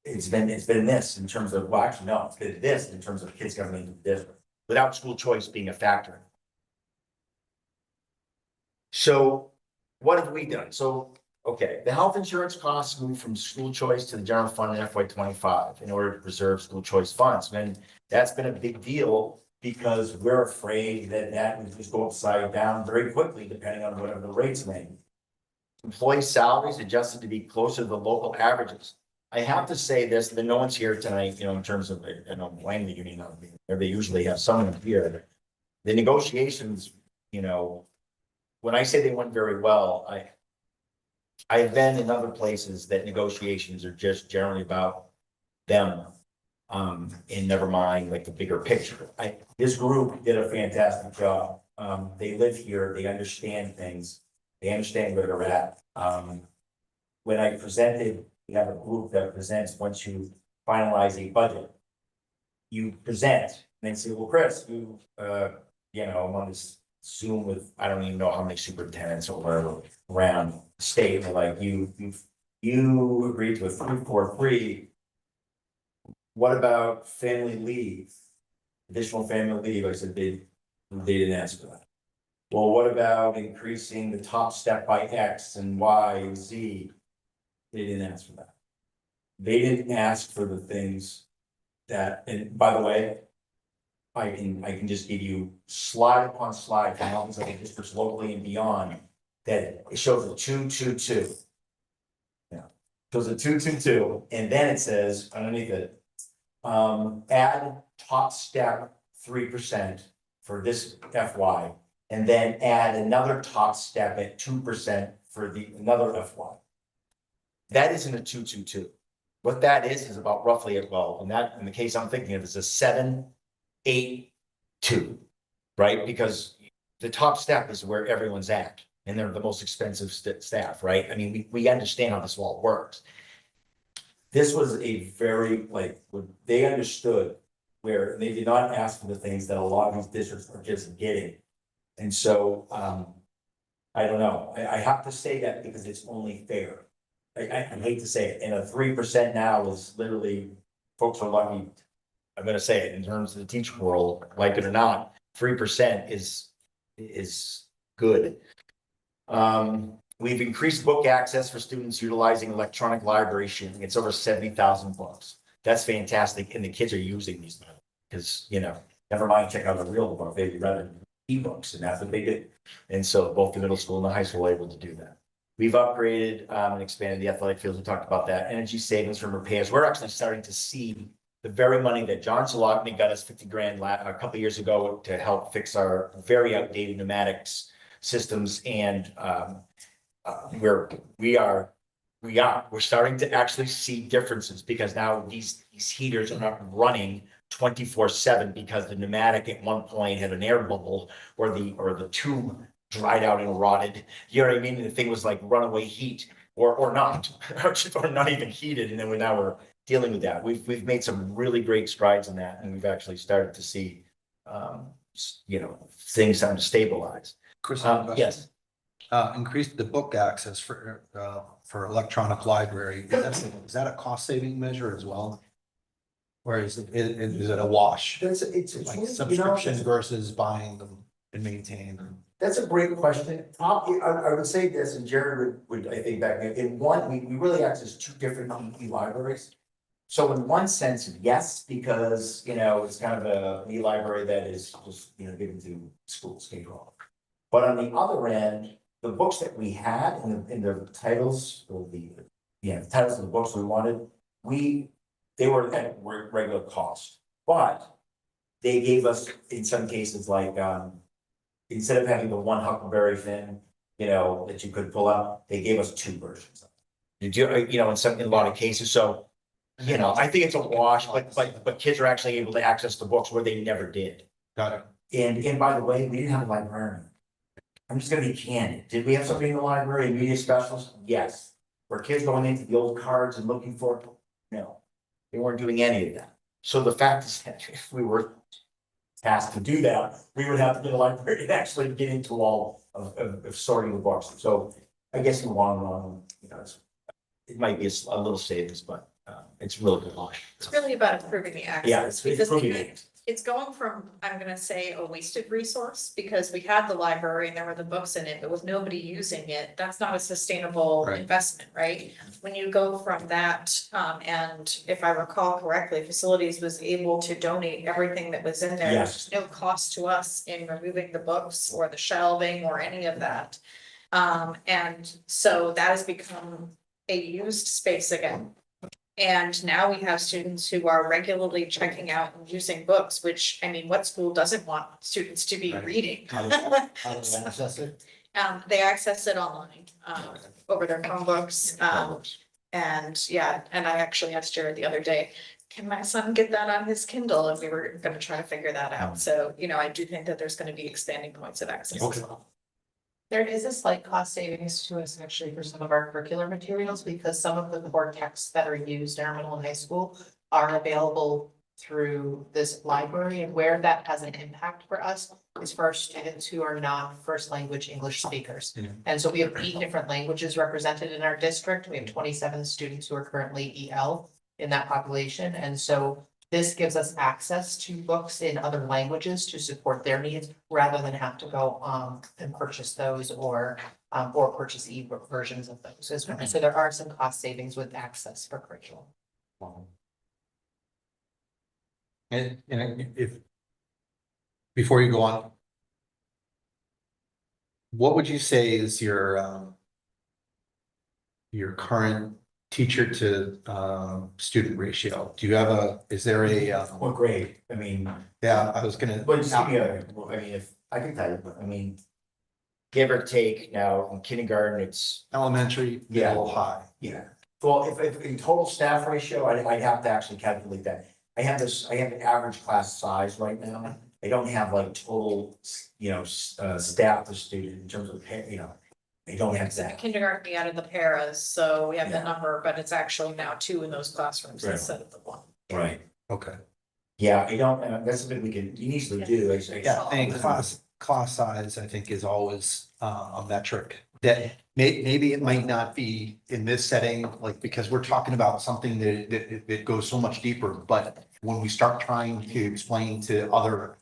Speaker 1: It's been this in terms of, well, actually, no, it's been this in terms of kids coming into the district without school choice being a factor. So what have we done? So, okay, the health insurance costs moved from school choice to the general fund in FY 25 in order to preserve school choice funds. And that's been a big deal, because we're afraid that would just go upside down very quickly, depending on whatever the rates may be. Employee salaries adjusted to be closer to the local averages. I have to say this, that no one's here tonight, in terms of, I don't blame the union, they usually have someone here. The negotiations, when I say they went very well, I've been in other places that negotiations are just generally about them. And never mind like the bigger picture. This group did a fantastic job. They live here, they understand things, they understand where they're at. When I presented, we have a group that presents once you finalize a budget. You present, and they say, well, Chris, I'm on this Zoom with, I don't even know how many superintendents or whatever around the state, and they're like, you agreed to a 3-4-3. What about family leave? Additional family leave, I said, they didn't answer that. Well, what about increasing the top step by X and Y and Z? They didn't answer that. They didn't ask for the things that, and by the way, I can just give you slide upon slide from all these other districts locally and beyond, that it shows a 2-2-2. Yeah, shows a 2-2-2, and then it says underneath it, add top step 3% for this FY, and then add another top step at 2% for another FY. That isn't a 2-2-2. What that is about roughly, well, in the case I'm thinking of, is a 7-8-2, right? Because the top step is where everyone's at, and they're the most expensive staff, right? I mean, we understand how this all works. This was a very, they understood where they did not ask for the things that a lot of these districts are just getting. And so, I don't know, I have to say that because it's only fair. I hate to say it, and a 3% now is literally, folks are lucky. I'm gonna say it in terms of the teacher world, like it or not, 3% is good. We've increased book access for students utilizing electronic library sharing. It's over 70,000 books. That's fantastic, and the kids are using these now, because, never mind check out a real book, they'd rather ebooks, and that's what they did. And so both the middle school and the high school are able to do that. We've upgraded and expanded the athletic fields. We talked about that. Energy savings from repairs. We're actually starting to see the very money that John Solotny got us $50,000 a couple of years ago to help fix our very outdated pneumatics systems, and we're starting to actually see differences, because now these heaters are not running 24/7 because the pneumatic at one point had an air bubble, or the tube dried out and rotted. You know what I mean? The thing was like runaway heat, or not, or not even heated. And then we're dealing with that. We've made some really great strides in that, and we've actually started to see, things starting to stabilize.
Speaker 6: Chris,
Speaker 1: Yes.
Speaker 6: increase the book access for electronic library. Is that a cost saving measure as well? Or is it a wash?
Speaker 1: It's
Speaker 6: Like subscription versus buying them and maintaining them?
Speaker 1: That's a great question. I would say this, and Jared would I think back in one, we really access two different libraries. So in one sense, yes, because, it's kind of a e-library that is just, given to schools, K-12. But on the other end, the books that we had in the titles, or the titles of the books we wanted, they were at regular cost. But they gave us, in some cases, like, instead of having the one Huckleberry Finn, that you could pull out, they gave us two versions. In a lot of cases, so, I think it's a wash, but kids are actually able to access the books where they never did.
Speaker 6: Got it.
Speaker 1: And by the way, we didn't have a librarian. I'm just gonna be candid. Did we have somebody in the library, a media specialist? Yes. Were kids going into the old cards and looking for it? No. They weren't doing any of that. So the fact is that if we were tasked to do that, we would have to get a librarian to actually get into all of sorting the books. So I guess in the long run, it might be a little savings, but it's really good.
Speaker 5: It's really about improving the access.
Speaker 1: Yeah, it's
Speaker 5: because
Speaker 1: improving it.
Speaker 5: It's going from, I'm gonna say, a wasted resource, because we had the library and there were the books in it, but with nobody using it, that's not a sustainable
Speaker 6: Right.
Speaker 5: investment, right? When you go from that, and if I recall correctly, facilities was able to donate everything that was in there.
Speaker 1: Yes.
Speaker 5: There's no cost to us in removing the books or the shelving or any of that. And so that has become a used space again. And now we have students who are regularly checking out and using books, which, I mean, what school doesn't want students to be
Speaker 6: Right.
Speaker 5: reading?
Speaker 6: How do they access it?
Speaker 5: They access it online, over their Chromebooks, and yeah, and I actually asked Jared the other day, can my son get that on his Kindle? And we were gonna try to figure that out. So, you know, I do think that there's gonna be expanding points of access as well.
Speaker 10: There is a slight cost savings to us actually for some of our curricular materials, because some of the core texts that are used in our middle and high school are available through this library, and where that has an impact for us is for our students who are not first language English speakers. And so we have 8 different languages represented in our district. We have 27 students who are currently EL in that population, and so this gives us access to books in other languages to support their needs, rather than have to go and purchase those or purchase ebook versions of those as well. So there are some cost savings with access for curriculum.
Speaker 6: And if, before you go on, what would you say is your current teacher to student ratio? Do you have is there a,
Speaker 1: What grade? I mean,
Speaker 6: yeah, I was gonna.
Speaker 1: but just give me a, I mean, if, I can tell you, but I mean, give or take now in kindergarten, it's,
Speaker 6: Elementary,
Speaker 1: Yeah.
Speaker 6: middle, high.
Speaker 1: yeah. Well, if in total staff ratio, I'd have to actually calculate that. I have the average class size right now. I don't have like total, staff to student in terms of, I don't have
Speaker 5: So
Speaker 1: that.
Speaker 5: kindergarten, we added the paras, so we have the
Speaker 1: Yeah.
Speaker 5: number, but it's actually now 2 in those classrooms
Speaker 1: Right.
Speaker 5: instead of the 1.
Speaker 1: Right.
Speaker 6: Okay.
Speaker 1: Yeah, I don't, that's something we can easily do.
Speaker 6: Yeah, and class size, I think, is always a metric that maybe it might not be in this setting, like, because we're talking about something that goes so much deeper, but when we start trying to explain to other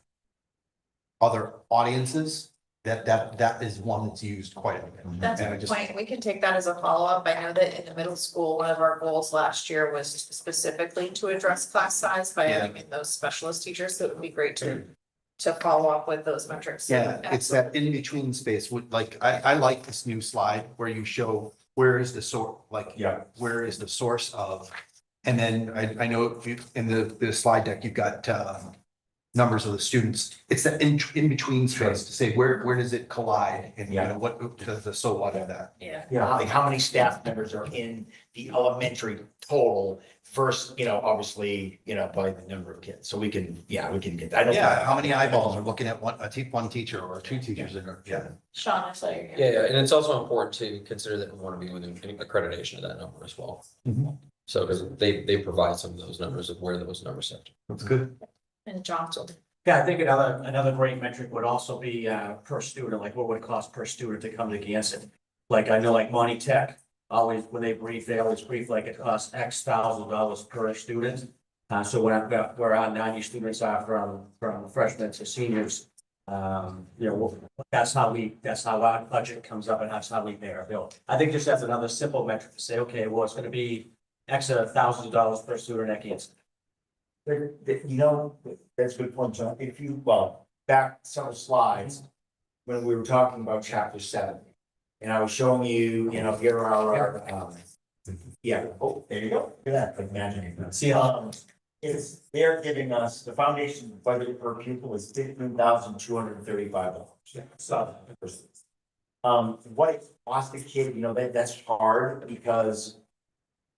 Speaker 6: audiences, that is one that's used quite a bit.
Speaker 5: That's
Speaker 6: And I
Speaker 5: a
Speaker 6: just-
Speaker 5: point. We can take that as a follow-up. I know that in the middle school, one of our goals last year was specifically to address class size by
Speaker 6: Yeah.
Speaker 5: having in those specialist teachers. So it would be great to follow up with those metrics.
Speaker 6: Yeah, it's that in between space, like, I like this new slide where you show where is the source, like,
Speaker 1: Yeah.
Speaker 6: where is the source of? And then I know if you, in the slide deck, you've got numbers of the students. It's that in between space to say where does it collide, and
Speaker 1: Yeah.
Speaker 6: what the so what of that.
Speaker 5: Yeah.
Speaker 1: Yeah, like how many staff members are in the elementary total first, obviously, by the number of kids. So we can get that. I don't-
Speaker 6: Yeah, how many eyeballs are looking at one teacher or 2 teachers in there? Yeah.
Speaker 5: Sean, I saw your hand.
Speaker 11: Yeah, and it's also important to consider that we want to be within accreditation of that number as well.
Speaker 6: Mhm.
Speaker 11: So, because they provide some of those numbers of where those numbers sit.
Speaker 6: That's good.
Speaker 5: And John.
Speaker 9: Yeah, I think another great metric would also be per student, like what would it cost per student to come to Gansett? Like, I know like Monty Tech, always, when they always brief like it costs X $1,000 per student. So when we're on 90 students are from freshmen to seniors. That's how our budget comes up, and that's how we pay our bill. I think just as another simple metric to say, okay, well, it's gonna be X $1,000 per student at Gansett.
Speaker 1: That's a good point, John. Back several slides, when we were talking about chapter 7. And I was showing you, here are our, there you go, look at that, like magic. See, they're giving us, the foundation budget per pupil is $15,235. So. What it costs the kid, that's hard because.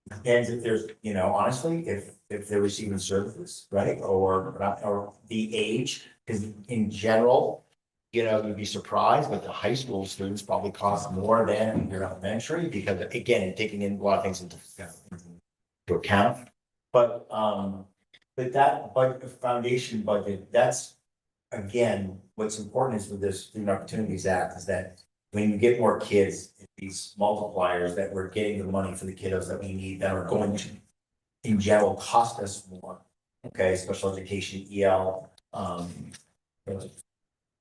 Speaker 1: Depends if there's, honestly, if they're receiving services, right, or the age, because in general. You'd be surprised, but the high school students probably cost more than your elementary, because again, taking in a lot of things into account. But that foundation budget, that's, again, what's important is with this Student Opportunities Act is that when you get more kids, these multipliers that we're getting the money for the kiddos that we need that are going to, in general, cost us more. Okay, special education, EL,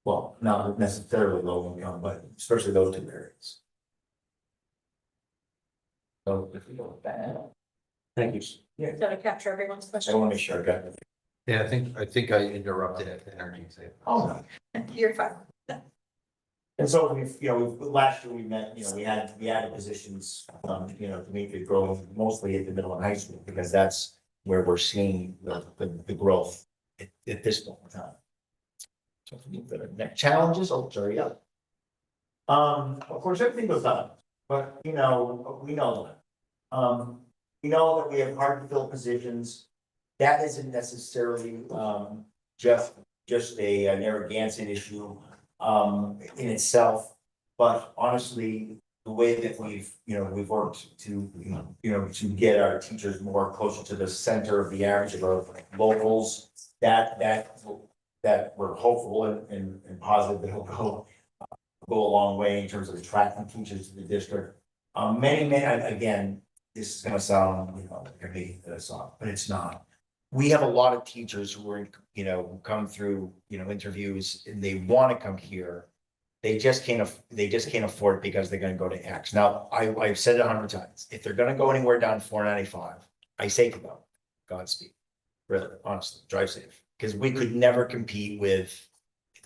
Speaker 1: well, not necessarily low income, but especially those 2 areas. So if we go with that,
Speaker 9: Thank you.
Speaker 5: Did I capture everyone's
Speaker 1: I
Speaker 5: question?
Speaker 1: want to make sure I got it.
Speaker 6: Yeah, I think I interrupted at the energy save.
Speaker 1: Oh, no.
Speaker 5: You're fine.
Speaker 1: And so last year we met, we added positions, to meet the growth mostly at the middle and high school, because that's where we're seeing the growth at this point in time. So if we move to the next challenges, I'll hurry up.
Speaker 3: Of course, everything goes up, but we know that. We know that we have hard to fill positions. That isn't necessarily, just a Narragansett issue, in itself. But honestly, the way that we've worked to, to get our teachers more closer to the center of the average of our locals, that we're hopeful and positive that it'll go a long way in terms of attracting teachers to the district. Many, again, this is gonna sound, like me, but it's not. We have a lot of teachers who are, who come through, interviews and they wanna come here. They just can't afford it because they're gonna go to X. Now, I've said it 100 times, if they're gonna go anywhere down 495, I say to them, Godspeed. Really, honestly, drive safe, because we could never compete with,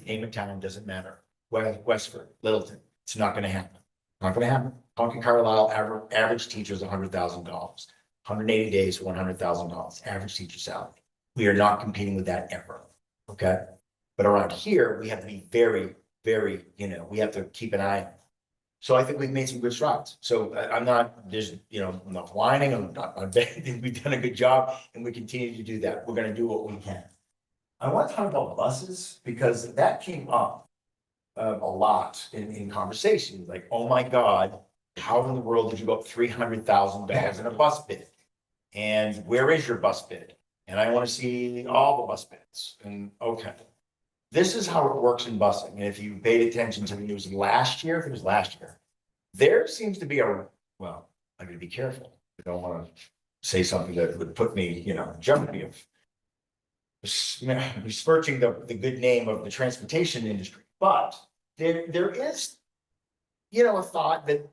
Speaker 3: name of town, doesn't matter. Westford, Littleton, it's not gonna happen. Not gonna happen. Concord Carlisle, average teacher is $100,000. 180 days, $100,000, average teacher salary. We are not competing with that ever, okay? But around here, we have to be very, very, we have to keep an eye on it. So I think we've made some good strides. So I'm not, I'm not whining, I think we've done a good job and we continue to do that. We're gonna do what we can. I want to talk about buses because that came up a lot in conversations, like, oh my God, how in the world did you go up $300,000 in a bus bid? And where is your bus bid? And I want to see all the bus bids. And okay, this is how it works in busing. And if you paid attention to the news last year, if it was last year, there seems to be I'm gonna be careful. I don't want to say something that would put me, in jeopardy of besmirching the good name of the transportation industry. But there is, a thought that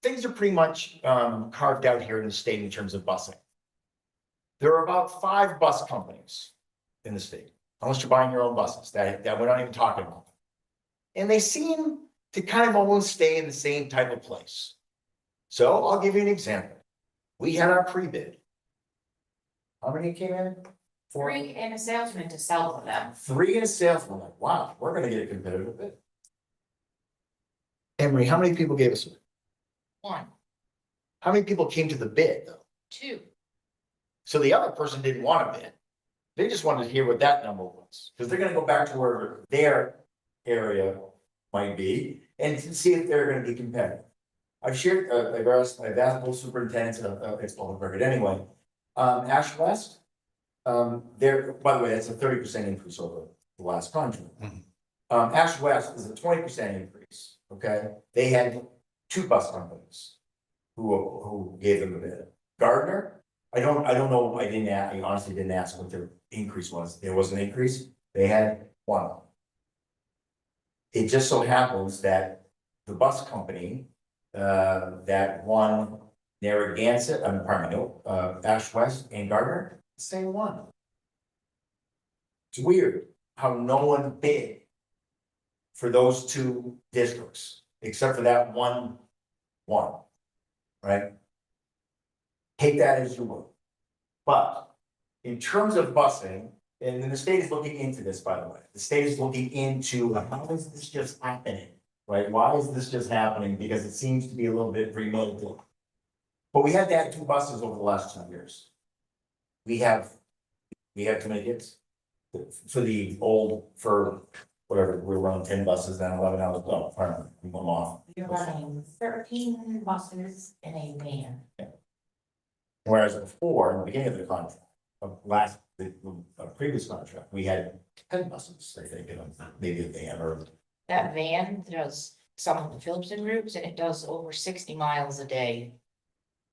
Speaker 3: things are pretty much carved out here in the state in terms of busing. There are about 5 bus companies in the state, unless you're buying your own buses, that we're not even talking about. And they seem to kind of almost stay in the same type of place. So I'll give you an example. We had our pre-bid. How many came in? 4.
Speaker 10: 3 and a salesman to sell to them.
Speaker 3: 3 and a salesman, like, wow, we're gonna get a competitive bid. Emery, how many people gave us a bid?
Speaker 10: 1,
Speaker 3: How many people came to the bid though?
Speaker 10: 2.
Speaker 3: So the other person didn't want a bid. They just wanted to hear what that number was, because they're gonna go back to where their area might be and to see if they're gonna be competitive. I've asked both superintendents, it's public record anyway. Ash West, by the way, that's a 30% increase over the last contract. Ash West is a 20% increase, okay? They had 2 bus companies who gave them a bid. Gardner, I don't know, I honestly didn't ask what their increase was. There was an increase, they had 1. It just so happens that the bus company, that won Narragansett, Ash West and Gardner, same one. It's weird how no one bid for those 2 districts, except for that one, right? Take that as you will. But in terms of busing, and the state is looking into this, by the way, the state is looking into how is this just happening, right? Why is this just happening? Because it seems to be a little bit remote. But we had to add 2 buses over the last 2 years. We have too many kids. For whatever, we're running 10 buses, then 11 hours, we go off.
Speaker 10: You're running 13 buses in a van.
Speaker 3: Whereas before, in the beginning of the contract, the previous contract, we had 10 buses, I think, maybe a van or.
Speaker 10: That van does some of the Phillipston routes and it does over 60 miles a day.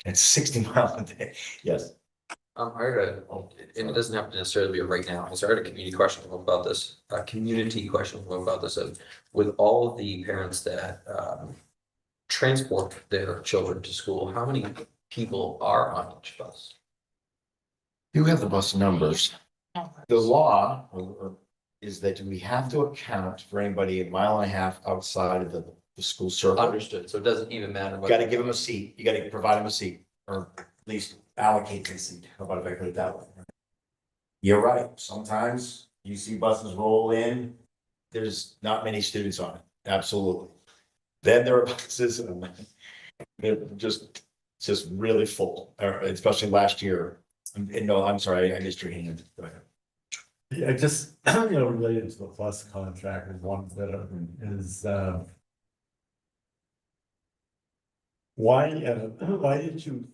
Speaker 3: It's 60 miles a day, yes.
Speaker 11: I heard and it doesn't have to necessarily be right now. I started a community question about this, with all of the parents that transport their children to school, how many people are on each bus?
Speaker 3: You have the bus numbers. The law is that we have to account for anybody 1.5 miles outside of the school circle.
Speaker 11: Understood, so it doesn't even matter.
Speaker 3: You gotta give them a seat, you gotta provide them a seat, or at least allocate the seat, how about if I put it that way? You're right, sometimes you see buses roll in, there's not many students on it, absolutely. Then there are buses and they're just really full, especially last year. No, I'm sorry, I missed your hand. Go ahead.
Speaker 4: Yeah, just, related to the bus contract, is one that is, why did you,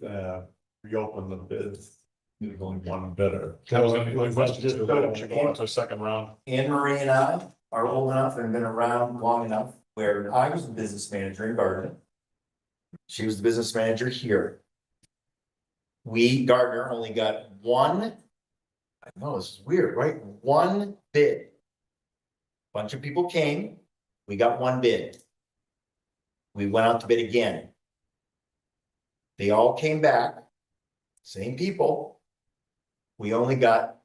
Speaker 4: reopen the bids? There's only one bidder.
Speaker 7: That was gonna be my
Speaker 4: Was
Speaker 7: question
Speaker 4: just,
Speaker 7: too, but you're going to a second round.
Speaker 1: Anne Marie and I are old enough and been around long enough where I was the business manager in Gardner. She was the business manager here. Gardner only got one. I know, this is weird, right? One bid. Bunch of people came, we got one bid. We went out to bid again. They all came back, same people. We only got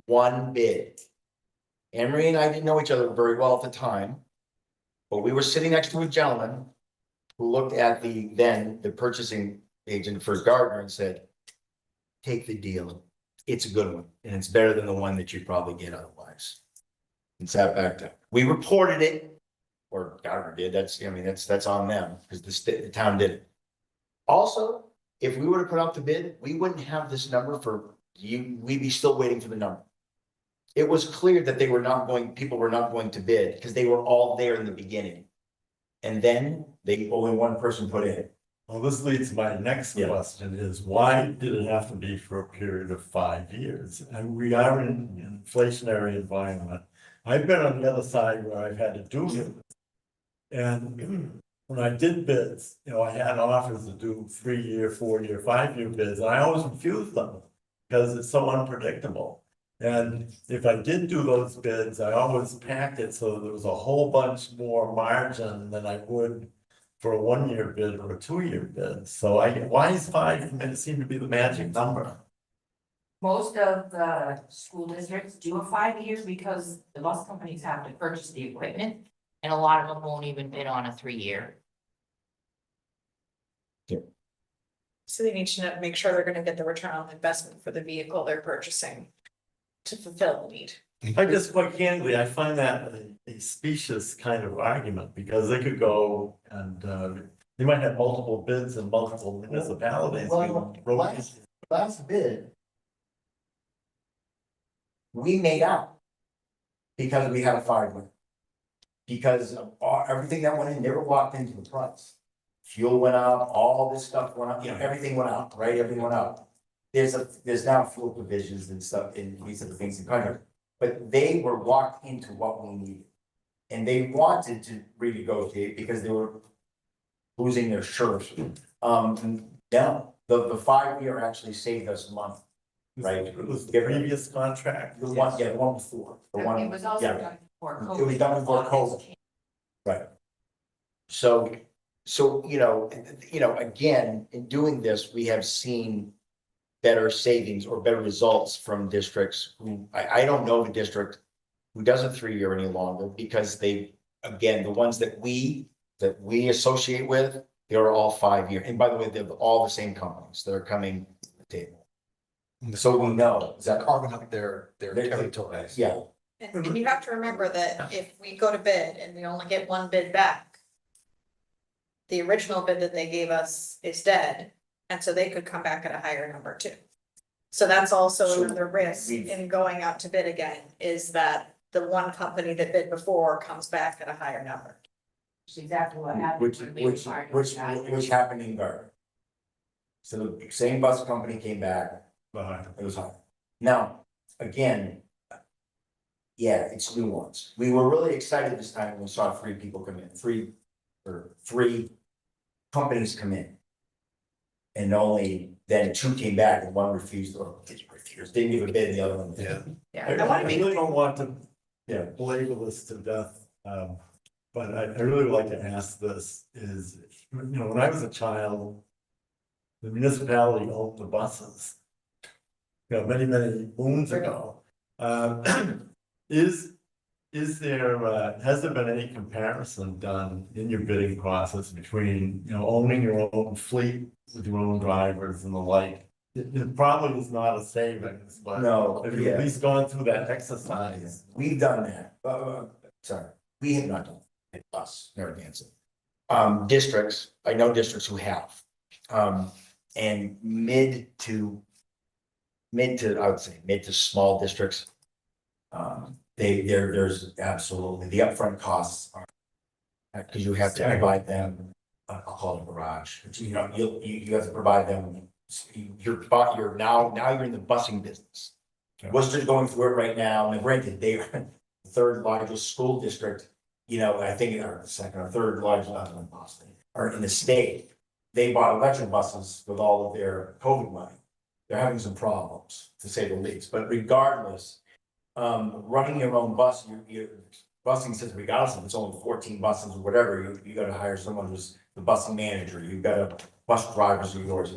Speaker 1: one bid. Anne Marie and I didn't know each other very well at the time, but we were sitting next to a gentleman who looked at the purchasing agent for Gardner and said, take the deal. It's a good one, and it's better than the one that you'd probably get otherwise. And sat back down. We reported it, or Gardner did, that's on them, because the town did it. Also, if we were to put out the bid, we wouldn't have this number for you, we'd be still waiting for the number. It was clear that people were not going to bid, because they were all there in the beginning. And then only one person put in.
Speaker 4: well, this leads to my next
Speaker 1: Yeah.
Speaker 4: question is, why did it have to be for a period of 5 years? And we are in an inflationary environment. I've been on the other side where I've had to do it. And when I did bids, I had offers to do 3-year, 4-year, 5-year bids, and I always refused them because it's so unpredictable. And if I did do those bids, I always packed it so there was a whole bunch more margin than I would for a 1-year bid or a 2-year bid. So why is 5 seem to be the magic number?
Speaker 12: Most of the school districts do a 5 years because the bus companies have to purchase the equipment. And a lot of them won't even bid on a 3-year.
Speaker 5: So they need to make sure they're gonna get the return on investment for the vehicle they're purchasing to fulfill the need.
Speaker 4: I just, quite candidly, I find that a specious kind of argument, because they could go and, they might have multiple bids in multiple municipalities.
Speaker 1: Well, last bid. We made out. Because we had a 5-year. Because of everything that went in, never walked into the price. Fuel went up, all this stuff went up, everything went up, right? Everything went up. There's now fuel provisions and stuff in these other things in contract, but they were walked into what we needed. And they wanted to renegotiate because they were losing their shirts. No, the 5-year actually saved us money, right?
Speaker 4: It was the previous contract.
Speaker 1: The one before, the one,
Speaker 12: It was also
Speaker 1: yeah.
Speaker 12: done before
Speaker 1: It
Speaker 12: COVID.
Speaker 1: was done before COVID. Right. So, again, in doing this, we have seen better savings or better results from districts who, I don't know of a district who does a 3-year any longer, because the ones that we associate with, they're all 5-year. And by the way, they're all the same companies that are coming to the table. So we know
Speaker 6: They're carving up their
Speaker 1: They-
Speaker 6: territory.
Speaker 1: Yeah,
Speaker 5: And you have to remember that if we go to bid and we only get one bid back. The original bid that they gave us is dead, and so they could come back at a higher number too. So that's also
Speaker 1: So
Speaker 5: another risk
Speaker 1: we've-
Speaker 5: in going out to bid again, is that the one company that bid before comes back at a higher number.
Speaker 12: Which is exactly what happened.
Speaker 1: which
Speaker 12: when we acquired it.
Speaker 1: happened in Gardner. So the same bus company came back,
Speaker 4: But
Speaker 1: it was high. Now, again. Yeah, it's nuanced. We were really excited this time when we saw 3 people come in, 3 companies come in. And only then 2 came back and 1 refused, didn't even bid, and the other one did.
Speaker 6: Yeah.
Speaker 5: Yeah,
Speaker 4: I
Speaker 5: I wanna
Speaker 4: really
Speaker 5: make,
Speaker 4: don't want to, belabor this to death, but I really would like to ask this is, when I was a child, the municipality owned the buses. Many, many moons ago. Is there, has there been any comparison done in your bidding process between, owning your own fleet with your own drivers and the like? It probably is not a savings, but
Speaker 1: No,
Speaker 4: have you
Speaker 1: yeah.
Speaker 4: at least gone through that exercise?
Speaker 1: We've done that, sorry, we have not done it, us, Narragansett. districts, I know districts who have. And I would say, mid to small districts. There's absolutely, the upfront costs are. Because you have to provide them, I'll call it a garage, you know, you have to provide them, you're now you're in the busing business. Worcester's going through it right now, and granted, they are the third largest school district, you know, I think, or second or third largest, not in Boston, or in the state. They bought electric buses with all of their COVID money. They're having some problems, to say the least, but regardless, running your own bus, busing says regardless if it's only 14 buses or whatever, you gotta hire someone who's the busing manager, you've got a bus drivers or yours.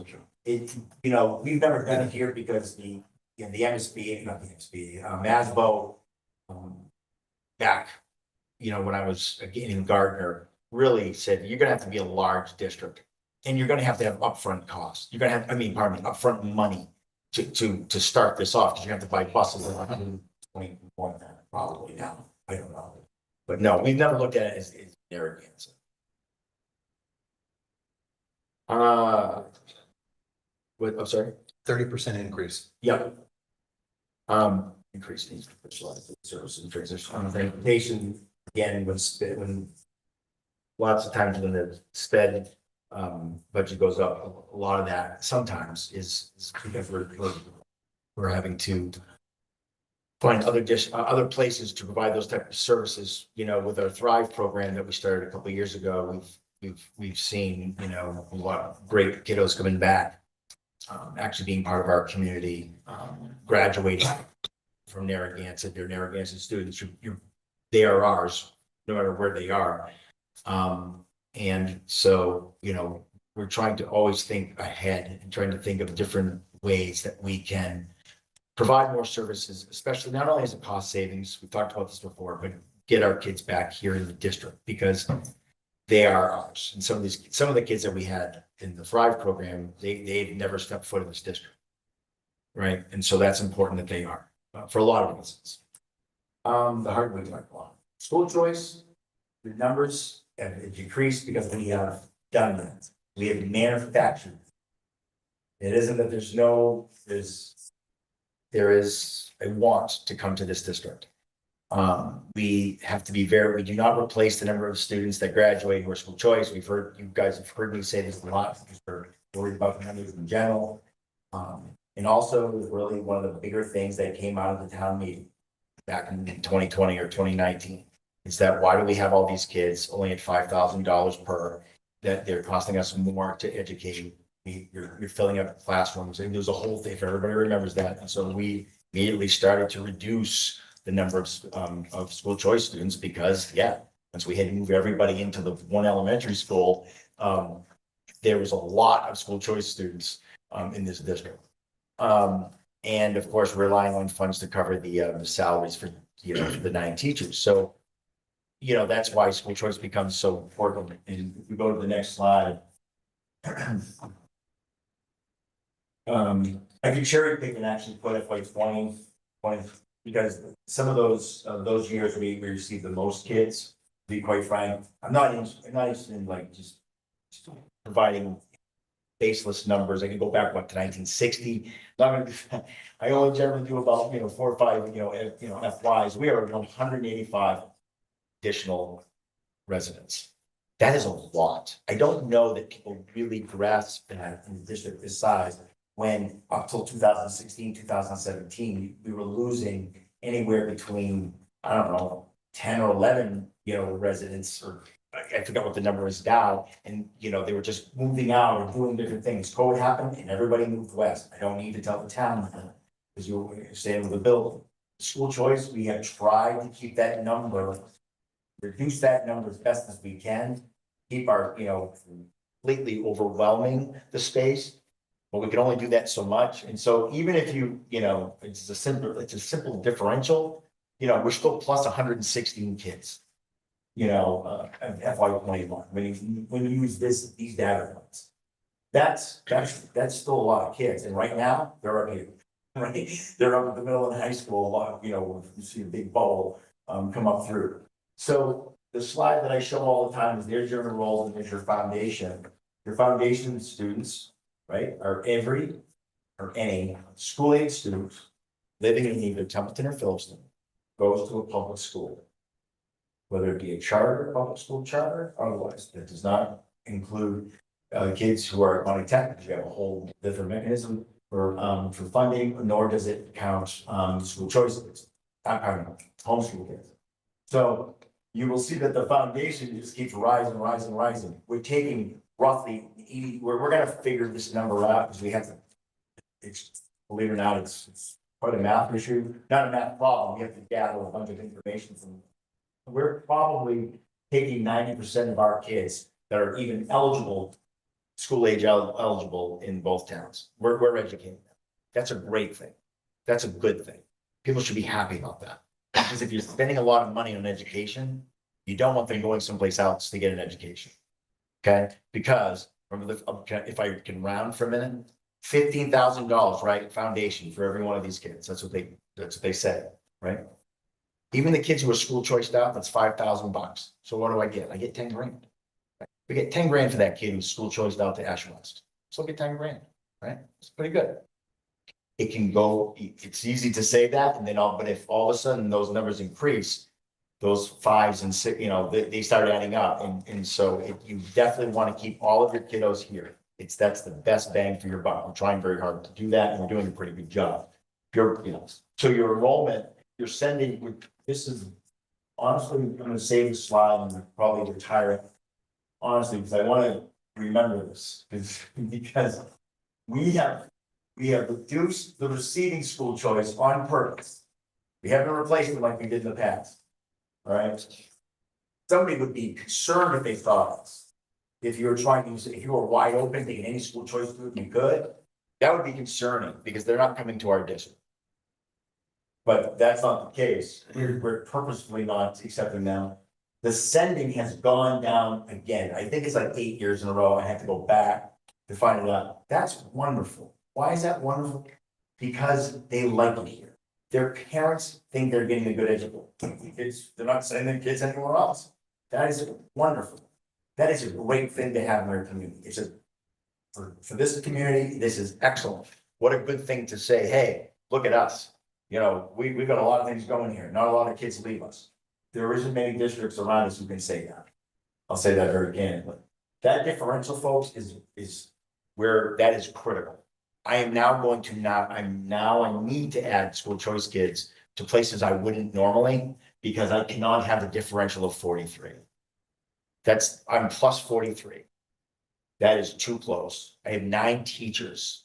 Speaker 1: It, you know, we've never done it here because the MSB, not the MSB, Masbo, back, you know, when I was again in Gardner, really said, you're gonna have to be a large district. And you're gonna have to have upfront costs. You're gonna have, upfront money to start this off, because you have to buy buses at 120 more than that, probably now. I don't know. But no, we've never looked at it as Narragansett. I'm sorry?
Speaker 6: 30% increase.
Speaker 1: Yep. Increase needs for services and transition. Transportation, again, when lots of times when the sped budget goes up, a lot of that sometimes is because we're having to find other places to provide those type of services. You know, with our Thrive program that we started a couple of years ago, we've seen, you know, a lot of great kiddos coming back, actually being part of our community, graduating from Narragansett. They're Narragansett students. They are ours, no matter where they are. And so, you know, we're trying to always think ahead and trying to think of different ways that we can provide more services, especially not only as a cost savings, we've talked about this before, but get our kids back here in the district because they are ours. And some of the kids that we had in the Thrive program, they've never stepped foot in this district. Right. And so that's important that they are for a lot of reasons. The hardwood like school choice, the numbers have decreased because we have done that. We have manufactured. It isn't that there is a want to come to this district. We have to be we do not replace the number of students that graduate who are school choice. You guys have heard me say this a lot because we're worried about the numbers in general. And also really one of the bigger things that came out of the town meeting back in 2020 or 2019 is that why do we have all these kids only at $5,000 per, that they're costing us more to educate. You're filling up classrooms, and there's a whole thing, if everybody remembers that. And so we immediately started to reduce the number of school choice students because, once we had to move everybody into the one elementary school, there was a lot of school choice students in this district. And of course, relying on funds to cover the salaries for, you know, the 9 teachers. So, you know, that's why school choice becomes so important. And if we go to the next slide. I could cherry pick and actually put FY 20, because some of those years we received the most kids, to be quite frank. I'm not interested in like just providing baseless numbers. I can go back to 1960. I only generally do about 4 or 5 FYs. We are 185 additional residents. That is a lot. I don't know that people really grasp that in a district this size. When up till 2016, 2017, we were losing anywhere between, I don't know, 10 or 11, residents, or I forgot what the number is now. And, they were just moving out and doing different things. COVID happened and everybody moved west. I don't need to tell the town because you're staying with the building. School choice, we have tried to keep that number, reduce that number as best as we can, keep our, completely overwhelming the space. But we can only do that so much. And so even if it's a simple differential, we're still plus 116 kids, FY 21, when you use these data points. That's still a lot of kids. And right now they're up here, right? They're up in the middle of the high school, a lot of, you see a big bubble come up through. So the slide that I show all the time is there's your enrolled and there's your foundation. Your foundation students, right, are any school age student living in either Templeton or Phillipston goes to a public school. Whether it be a charter, public school charter, otherwise, that does not include kids who are on a tech, we have a whole different mechanism for funding, nor does it count school choice kids. Homeschool kids. So you will see that the foundation just keeps rising, rising, rising. We're taking roughly 80, we're gonna figure this number out because we have to. It's, believe it or not, it's quite a math issue, not a math problem. We have to gather a bunch of information from. We're probably taking 90% of our kids that are even eligible, school age eligible in both towns. We're educating them. That's a great thing. That's a good thing. People should be happy about that. Because if you're spending a lot of money on education, you don't want them going someplace else to get an education. Okay, because remember if I can round for a minute, $15,000, right? Foundation for every one of these kids. That's what they said, right? Even the kids who are school choiced out, that's $5,000. So what do I get? I get 10 grand. We get 10 grand for that kid who's school choiced out to Ash West. So I get 10 grand, right? It's pretty good. It can go, it's easy to say that, and then but if all of a sudden those numbers increase, those 5s and 6, they start adding up. And so you definitely want to keep all of your kiddos here. That's the best bang for your buck. We're trying very hard to do that, and we're doing a pretty good job. So your enrollment, you're sending, this is, honestly, I'm gonna save the slide and probably retire it. Honestly, because I want to remember this, because we have reduced the receiving school choice on purpose. We haven't replaced it like we did in the past. All right. Somebody would be concerned if they thought, if you were trying to use it, if you were wide open, thinking any school choice group you could, that would be concerning because they're not coming to our district. But that's not the case. We're purposefully not accepting them. The sending has gone down again. I think it's like 8 years in a row. I have to go back to find it out. That's wonderful. Why is that wonderful? Because they like it here. Their parents think they're getting a good education. They're not sending their kids anywhere else. That is wonderful. That is a great thing to have in our community. It's for this community, this is excellent. What a good thing to say, hey, look at us. We've got a lot of things going here. Not a lot of kids leave us. There isn't many districts around us who can say that. I'll say that very candidly. That differential, folks, is where that is critical. I am now going to I need to add school choice kids to places I wouldn't normally because I cannot have a differential of 43. I'm plus 43. That is too close. I have 9 teachers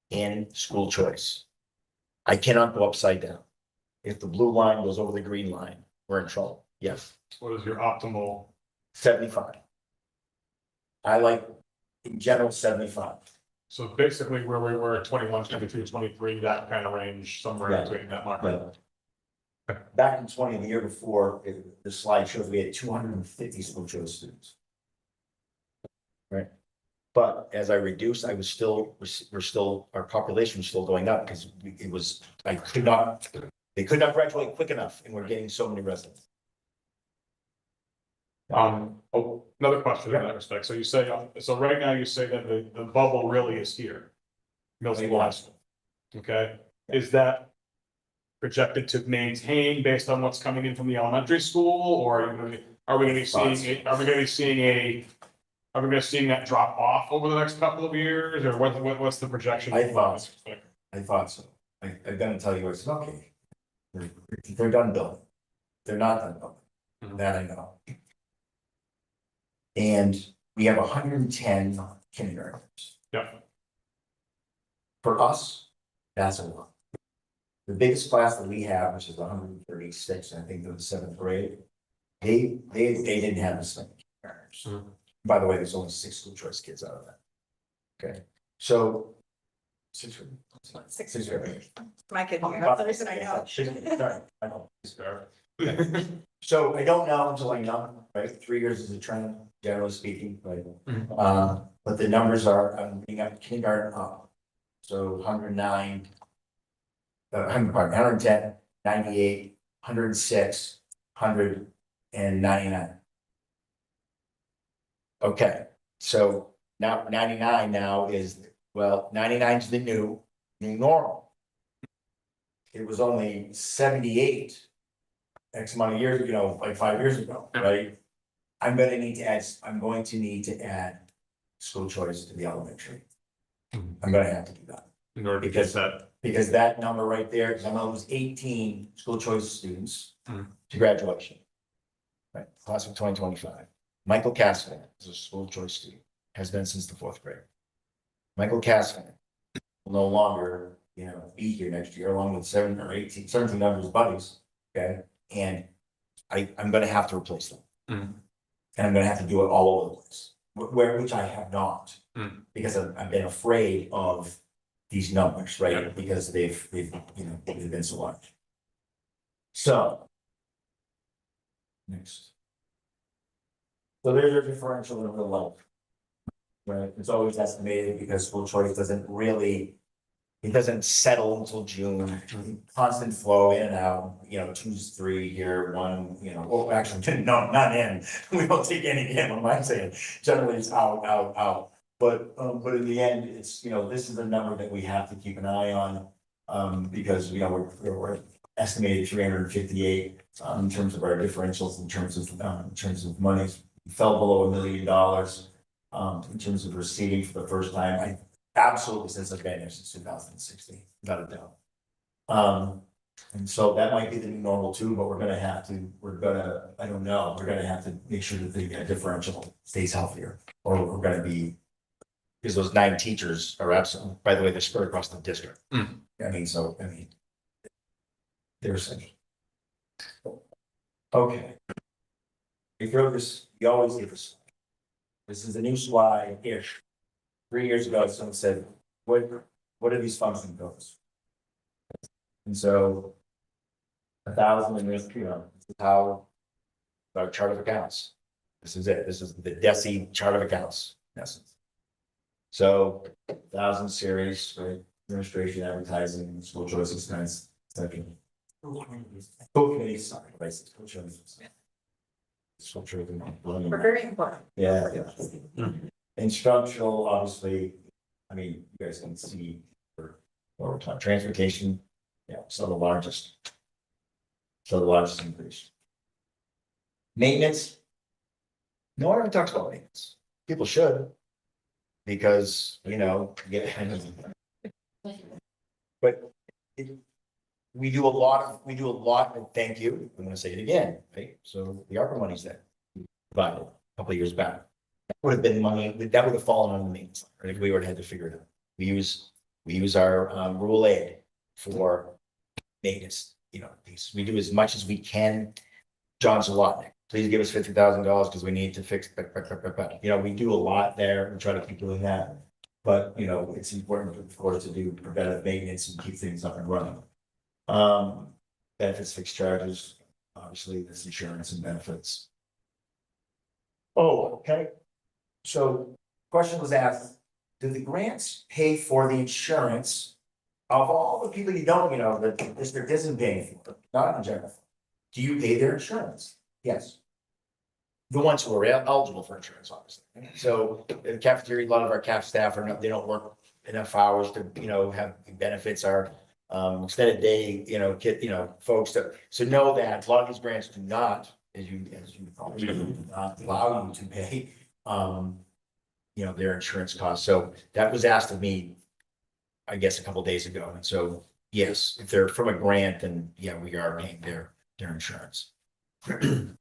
Speaker 1: in school choice. I cannot go upside down. If the blue line goes over the green line, we're in trouble. Yes.
Speaker 7: What is your optimal?
Speaker 1: 75. I like, in general, 75.
Speaker 7: So basically where we were at 21, 22, 23, that kind of range, somewhere
Speaker 1: Yeah.
Speaker 7: between that mark.
Speaker 1: Back in 20, the year before, the slide shows we had 250 school choice students. Right. But as I reduced, our population was still going up because they could not graduate quick enough and we're getting so many residents.
Speaker 7: Another question in that respect. So you say, so right now you say that the bubble really is here. Middle school, high school. Okay, is that projected to maintain based on what's coming in from the elementary school, or are we gonna be seeing that drop off over the next couple of years, or what's the projection?
Speaker 1: I thought so. I'm gonna tell you, it's okay. They're done building. They're not done building. That I know. And we have 110 kindergartners.
Speaker 7: Yeah.
Speaker 1: For us, that's a lot. The biggest class that we have, which is 136, I think they're the 7th grade, they didn't have this many kindergartners. By the way, there's only 6 school choice kids out of that. Okay, so 6 grade.
Speaker 5: My kid. I know. So I don't know until I know, right? 3 years is a trend, generally speaking, right? But the numbers are, being up kindergarten up. So 109, 110, 98, 106, 100, and 99.
Speaker 1: Okay, so now 99 now is, well, 99 is the new normal. It was only 78 X amount of years, like 5 years ago, right? I'm going to need to add school choice to the elementary. I'm gonna have to do that.
Speaker 7: In order to
Speaker 1: Because-
Speaker 7: get that.
Speaker 1: Because that number right there, because I'm gonna lose 18 school choice students
Speaker 7: Mhm.
Speaker 1: to graduation. Right, class of 2025. Michael Cassidy is a school choice student, has been since the 4th grade. Michael Cassidy will no longer, be here next year along with 17 of his buddies, okay? And I'm gonna have to replace them.
Speaker 7: Mhm.
Speaker 1: And I'm gonna have to do it all over the place, which I have not.
Speaker 7: Mhm.
Speaker 1: Because I've been afraid of these numbers, right? Because they've been so large. So. Next. So there's your differential in real life. Right, it's always estimated because school choice it doesn't settle until June, constant flow in and out, 2's 3 here, 1, well, actually, no, not in. We don't take any in, what am I saying? Generally, it's out. But in the end, it's, this is a number that we have to keep an eye on, because, we're estimated 358, in terms of our differentials, in terms of money. We fell below $1 million, in terms of receiving for the first time, absolutely since I've been here since 2016, without a doubt. And so that might be the new normal too, but we're gonna have to make sure that the differential stays healthier, or we're gonna be. Because those 9 teachers are absent, by the way, they're spread across the district.
Speaker 7: Mm.
Speaker 1: There's any. Okay. You always hear this. This is a new slide-ish. 3 years ago, someone said, what are these function codes? And so. 1,000 in this, this is how. Our chart of accounts. This is it. This is the DESI chart of accounts, in essence. So 1,000 series, right? Administration, advertising, school choice expense, etc. School committee, sorry, school choice. School choice.
Speaker 5: We're very important.
Speaker 1: Yeah. Instructional, obviously, you guys can see or transportation, so the largest increase. Maintenance. No one ever talks about maintenance. People should. Because, but we do a lot of, thank you, I'm gonna say it again, right? So the ARPA money's there. But a couple of years back, that would have been money, that would have fallen on the maintenance, right? If we were to have to figure it out. We use our rural aid for maintenance, we do as much as we can. John Zalotnik, please give us $50,000 because we need to fix, we do a lot there and try to keep doing that. But, it's important, of course, to do preventative maintenance and keep things up and running. Benefits, fixed charges, obviously, this insurance and benefits. Oh, okay. So, question was asked, do the grants pay for the insurance of all the people that the district isn't paying for, not in general? Do you pay their insurance? Yes. The ones who are eligible for insurance, obviously. So the cafeteria, a lot of our CAF staff they don't work enough hours to, have benefits, our extended day, folks so know that a lot of these grants do not, as you probably do not allow you to pay, their insurance costs. So that was asked of me, I guess, a couple of days ago. And so, yes, if they're from a grant, then we are paying their insurance.
Speaker 7: Before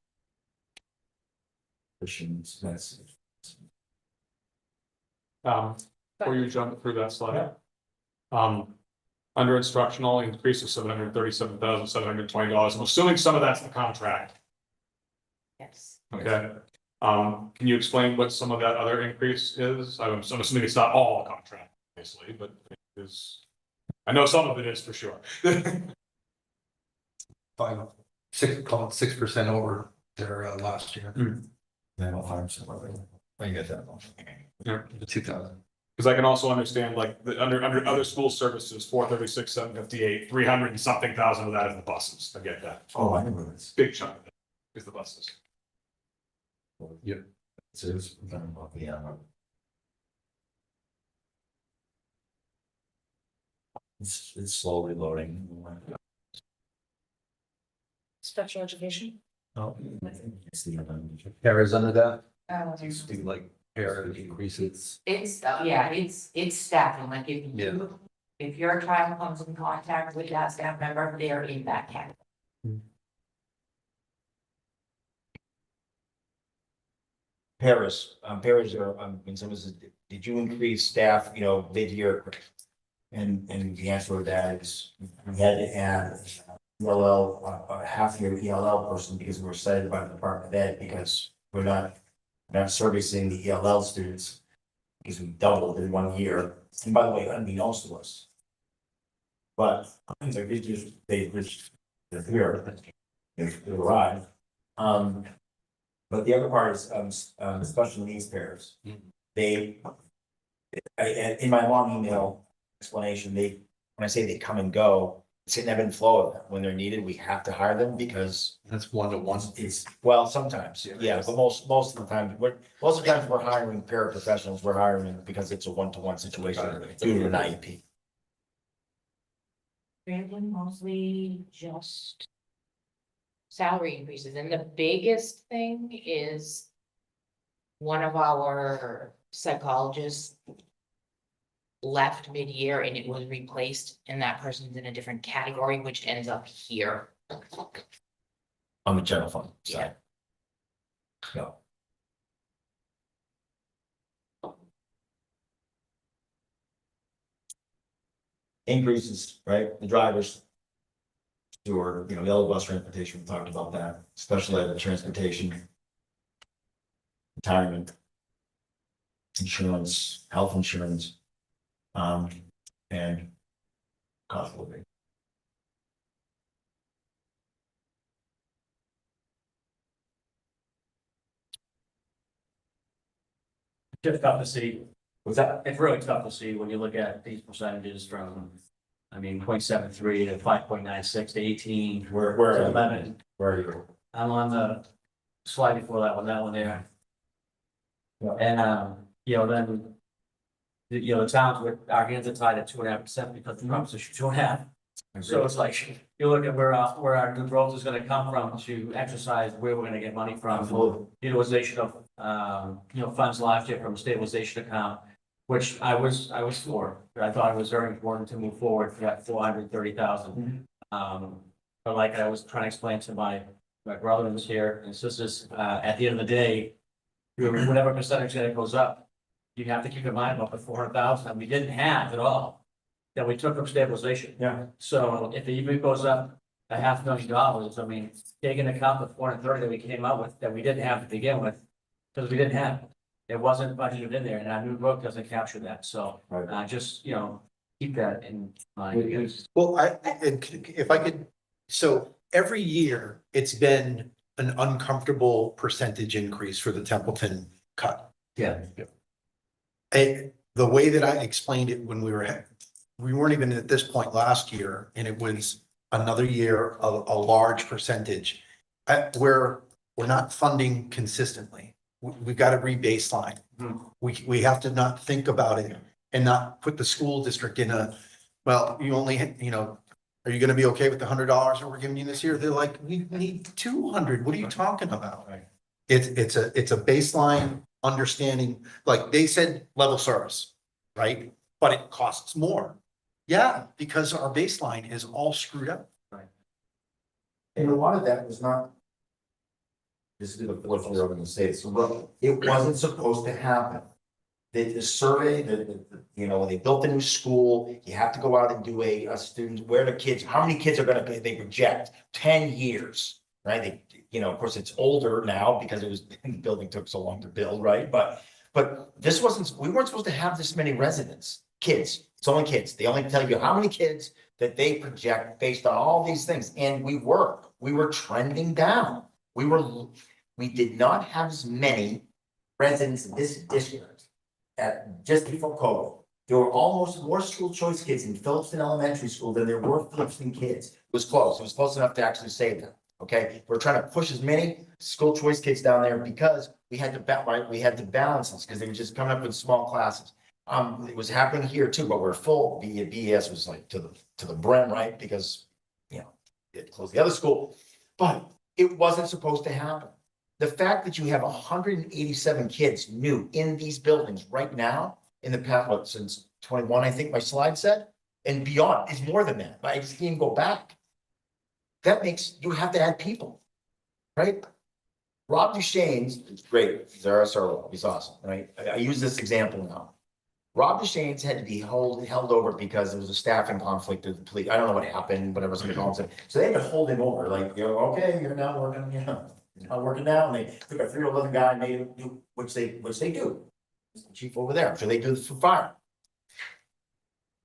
Speaker 7: you jump through that slide. Under instructional, increase of $737,720. I'm assuming some of that's the contract,
Speaker 12: Yes.
Speaker 7: okay? Can you explain what some of that other increase is? I'm assuming it's not all contract, obviously, but it is. I know some of it is for sure.
Speaker 6: 6% over their last year.
Speaker 1: I get that.
Speaker 6: The 2,000.
Speaker 7: Because I can also understand under other school services, 436, 758, 300 and something thousand of that is the buses. I get that.
Speaker 1: Oh, I remember this.
Speaker 7: Big chunk of it is the buses.
Speaker 6: Yep.
Speaker 4: It's slowly loading.
Speaker 5: Special education.
Speaker 4: Oh.
Speaker 6: Paras under that,
Speaker 12: Um,
Speaker 6: used to be like para increases.
Speaker 12: It's, yeah, it's staffing, like if
Speaker 6: Yeah.
Speaker 12: you, if your child comes in contact with that staff member, they are in that category.
Speaker 1: Paras are, when someone says, did you increase staff, you know, mid-year? And the answer to that is, we had to add ELL, a half-year ELL person because we're excited about the Department of Ed, because we're not servicing the ELL students. Because we doubled in 1 year, and by the way, unbeknownst to us. But they just, they're here, they arrived. But the other part is, special needs pairs. They, in my long email explanation, when I say they come and go, it's an ebb and flow of them. When they're needed, we have to hire them because
Speaker 6: That's 1-to-1.
Speaker 1: it's, well, sometimes, yeah, but most of the time, most of the times we're hiring paraprofessionals, we're hiring because it's a one-to-one situation due to an IEP.
Speaker 12: Really mostly just salary increases, and the biggest thing is one of our psychologists left mid-year and it was replaced, and that person's in a different category, which ends up here.
Speaker 1: On the general fund side. No. Increases, right, the drivers. Or, you know, yellow bus transportation, we talked about that, special ed transportation. Retirement. Insurance, health insurance. And. Cost of living.
Speaker 9: Just tough to see.
Speaker 1: What's that?
Speaker 9: It's really tough to see when you look at these percentages from, 0.73 to 5.96 to 18
Speaker 1: Where
Speaker 9: to
Speaker 1: are you?
Speaker 9: 11.
Speaker 1: Where are you?
Speaker 9: I'm on the slide before that one there.
Speaker 1: Yeah.
Speaker 9: And, then, the towns with our hands are tied at 2.5% because the Trump's issue 2.5. So it's like, you look at where our new growth is gonna come from to exercise where we're gonna get money from.
Speaker 1: Absolutely.
Speaker 9: Utilization of, funds last year from a stabilization account, which I was for. I thought it was very important to move forward for that 430,000. But like I was trying to explain to my brother who's here and sisters, at the end of the day, whatever percentage that it goes up, you have to keep in mind about the 400,000 that we didn't have at all, that we took from stabilization.
Speaker 1: Yeah.
Speaker 9: So if it even goes up $500,000, take into account the 430 that we came out with, that we didn't have to begin with, because we didn't have it. It wasn't budgeted in there, and our new book doesn't capture that, so,
Speaker 1: Right.
Speaker 9: just, keep that in mind.
Speaker 6: Well, if I could, so every year it's been an uncomfortable percentage increase for the Templeton cut.
Speaker 9: Yeah.
Speaker 6: And the way that I explained it when we weren't even at this point last year, and it was another year of a large percentage. Where we're not funding consistently. We've got to re-baseline. We have to not think about it and not put the school district in well, you only, are you gonna be okay with the $100 that we're giving you this year? They're like, we need 200. What are you talking about?
Speaker 1: Right.
Speaker 6: It's a baseline understanding, like they said, level service, right? But it costs more. Yeah, because our baseline is all screwed up.
Speaker 1: And a lot of that was not. This is the fourth year I'm gonna say this, so it wasn't supposed to happen. The survey, when they built the new school, you have to go out and do a student, where the kids, how many kids are they project? 10 years, right? Of course, it's older now because the building took so long to build, right? But this we weren't supposed to have this many kids. It's only kids. They only tell you how many kids that they project based on all these things. And we were trending down. We did not have as many residents in this district just before COVID. There were almost more school choice kids in Phillipston Elementary School than there were Phillipston kids. It was close. It was close enough to actually save them. Okay, we're trying to push as many school choice kids down there because we had to balance this because they were just coming up with small classes. It was happening here too, but we're full. BES was like to the brim, right? Because, you know, it closed the other school, but it wasn't supposed to happen. The fact that you have 187 kids new in these buildings right now, in the past, what, since 21, I think my slide said, and beyond is more than that. I just can't go back. That makes, you have to add people, right? Rob Duchesne's is great. He's our SRO. He's awesome, right? I use this example now. Rob Duchesne's had to be held over because there was a staffing conflict with the police. I don't know what happened, whatever somebody called it. So they had to hold him over, like, you know, okay, you're now working, you know, you're not working now. And they took a 311 guy and made him do, which they do. He's the chief over there. I'm sure they do this for fire.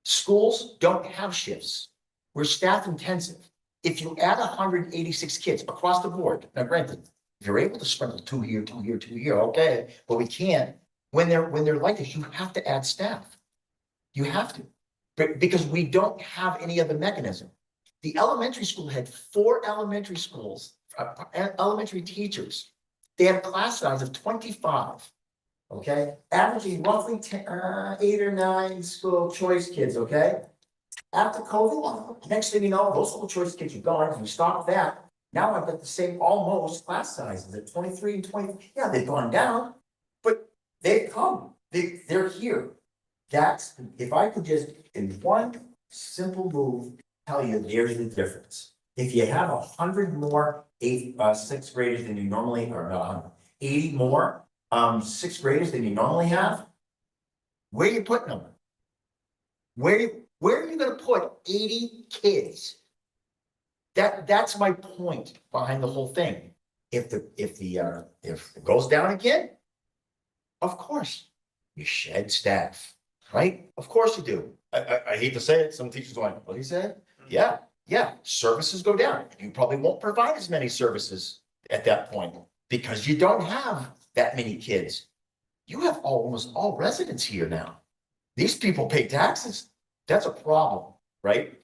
Speaker 1: Schools don't have shifts. We're staff intensive. If you add 186 kids across the board, now granted, if you're able to sprinkle 2 here, 2 here, 2 here, okay, but we can't. When they're like this, you have to add staff. You have to, because we don't have any other mechanism. The elementary school had 4 elementary schools, elementary teachers. They had a class size of 25. Okay, averaging roughly 8 or 9 school choice kids, okay? After COVID, next thing you know, those school choice kids are gone, and we stopped that. Now I've got the same almost class sizes at 23 and 20. Yeah, they've gone down, but they've come, they're here. That's, if I could just, in one simple move, tell you, there's the difference. If you have 100 more 6th graders than you normally, or not 100, 80 more 6th graders than you normally have, where are you putting them? Where are you gonna put 80 kids? That's my point behind the whole thing. If it goes down again, of course, you shed staff, right? Of course you do. I hate to say it, some teachers are like, what do you say? Yeah, services go down. You probably won't provide as many services at that point because you don't have that many kids. You have almost all residents here now. These people pay taxes. That's a problem, right?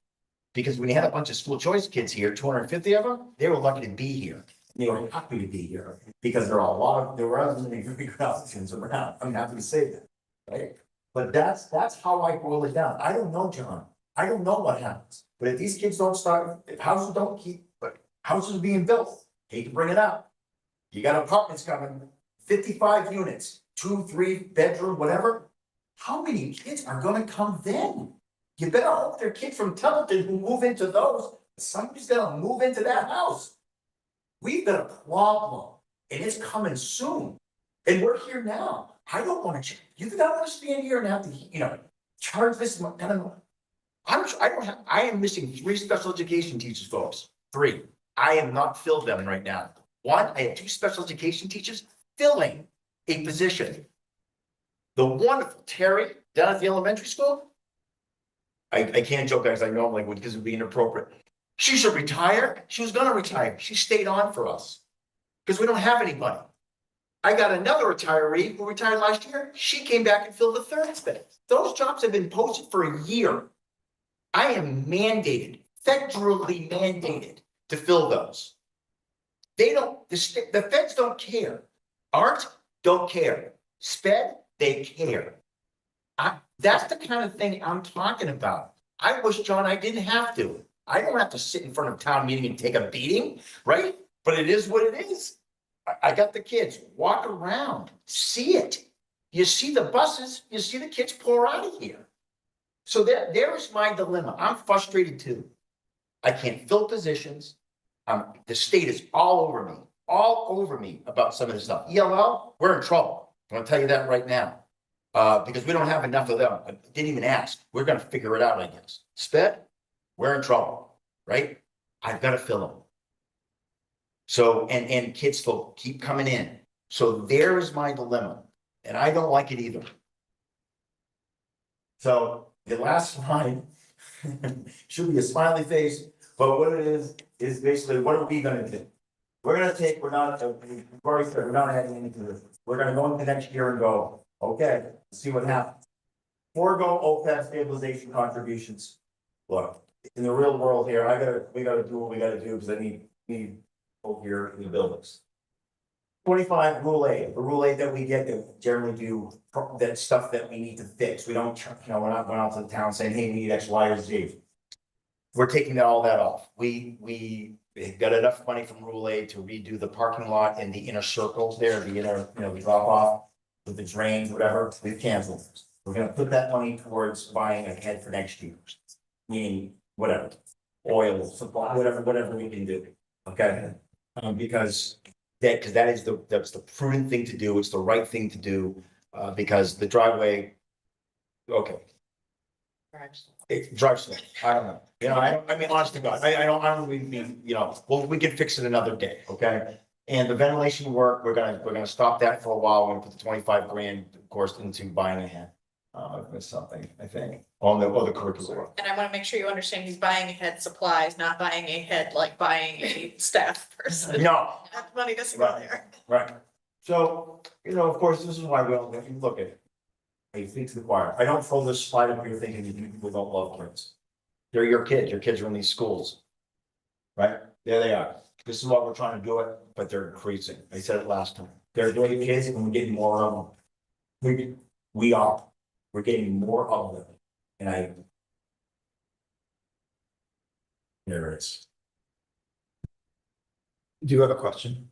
Speaker 1: Because when you had a bunch of school choice kids here, 250 of them, they were lucky to be here. They were happy to be here because there were other many good options around. I'm happy to say that, right? But that's how I boil it down. I don't know, John. I don't know what happens. But if these kids don't start, if houses don't keep, but houses are being built, hate to bring it up. You got apartments coming, 55 units, 2, 3 bedroom, whatever. How many kids are gonna come then? You better hope they're kids from Templeton who move into those. Somebody's gonna move into that house. We've got a problem and it's coming soon. And we're here now. I don't wanna, you think I wanna stand here and have to, you know, charge this kind of. I am missing 3 special education teachers, folks. 3. I have not filled them right now. 1, I have 2 special education teachers filling a position. The wonderful Terry down at the elementary school. I can't joke, guys. I know I'm like, because it would be inappropriate. She should retire. She was gonna retire. She stayed on for us. Because we don't have anybody. I got another retiree who retired last year. She came back and filled the 3rd space. Those jobs have been posted for a year. I am mandated, federally mandated to fill those. They don't, the feds don't care. Art don't care. SPED, they care. That's the kind of thing I'm talking about. I wish, John, I didn't have to. I don't have to sit in front of town meeting and take a beating, right? But it is what it is. I got the kids, walk around, see it. You see the buses, you see the kids pour out of here. So there is my dilemma. I'm frustrated too. I can't fill positions. The state is all over me about some of this stuff. ELL, we're in trouble. I'm gonna tell you that right now. Because we don't have enough of them. I didn't even ask. We're gonna figure it out, I guess. SPED, we're in trouble, right? I've got to fill them. So, and kids still keep coming in. So there is my dilemma. And I don't like it either. So the last slide should be a smiley face, but what it is basically, what are we gonna do? We're gonna take, we're not adding anything to this. We're gonna go into next year and go, okay, let's see what happens. Forego OPEB stabilization contributions. Look, in the real world here, we gotta do what we gotta do because I need people here in the buildings. 25 rule eight that we get that generally do that stuff that we need to fix. We don't, we're not going out to the town saying, hey, we need X, Y, or Z. We're taking all that off. We got enough money from rule eight to redo the parking lot and the inner circles there, the inner, the drop off with the drains, whatever, we've canceled. This. We're gonna put that money towards buying a head for next year. Meaning, whatever, oil, supply, whatever we can do, okay? Because because that's the prudent thing to do, it's the right thing to do, because the driveway, okay, it drives slow, I don't know, I mean, honest to God, I don't really mean, well, we can fix it another day, okay? And the ventilation work, we're gonna stop that for a while, we're gonna put the 25 grand, of course, into buying a hand. I've missed something, I think, on the curriculum.
Speaker 5: And I wanna make sure you understand he's buying a head supplies, not buying a head like buying a staff person.
Speaker 1: No,
Speaker 5: That money doesn't go there.
Speaker 1: right, so, of course, this is why we don't, if you look at it. I think to the choir, I don't throw this slide up here thinking that people don't love kids. They're your kids are in these schools. Right, there they are, this is what we're trying to do it, but they're increasing, I said it last time, they're doing kids and we're getting more of them. We're getting more of them, and there it is.
Speaker 6: Do you have a question?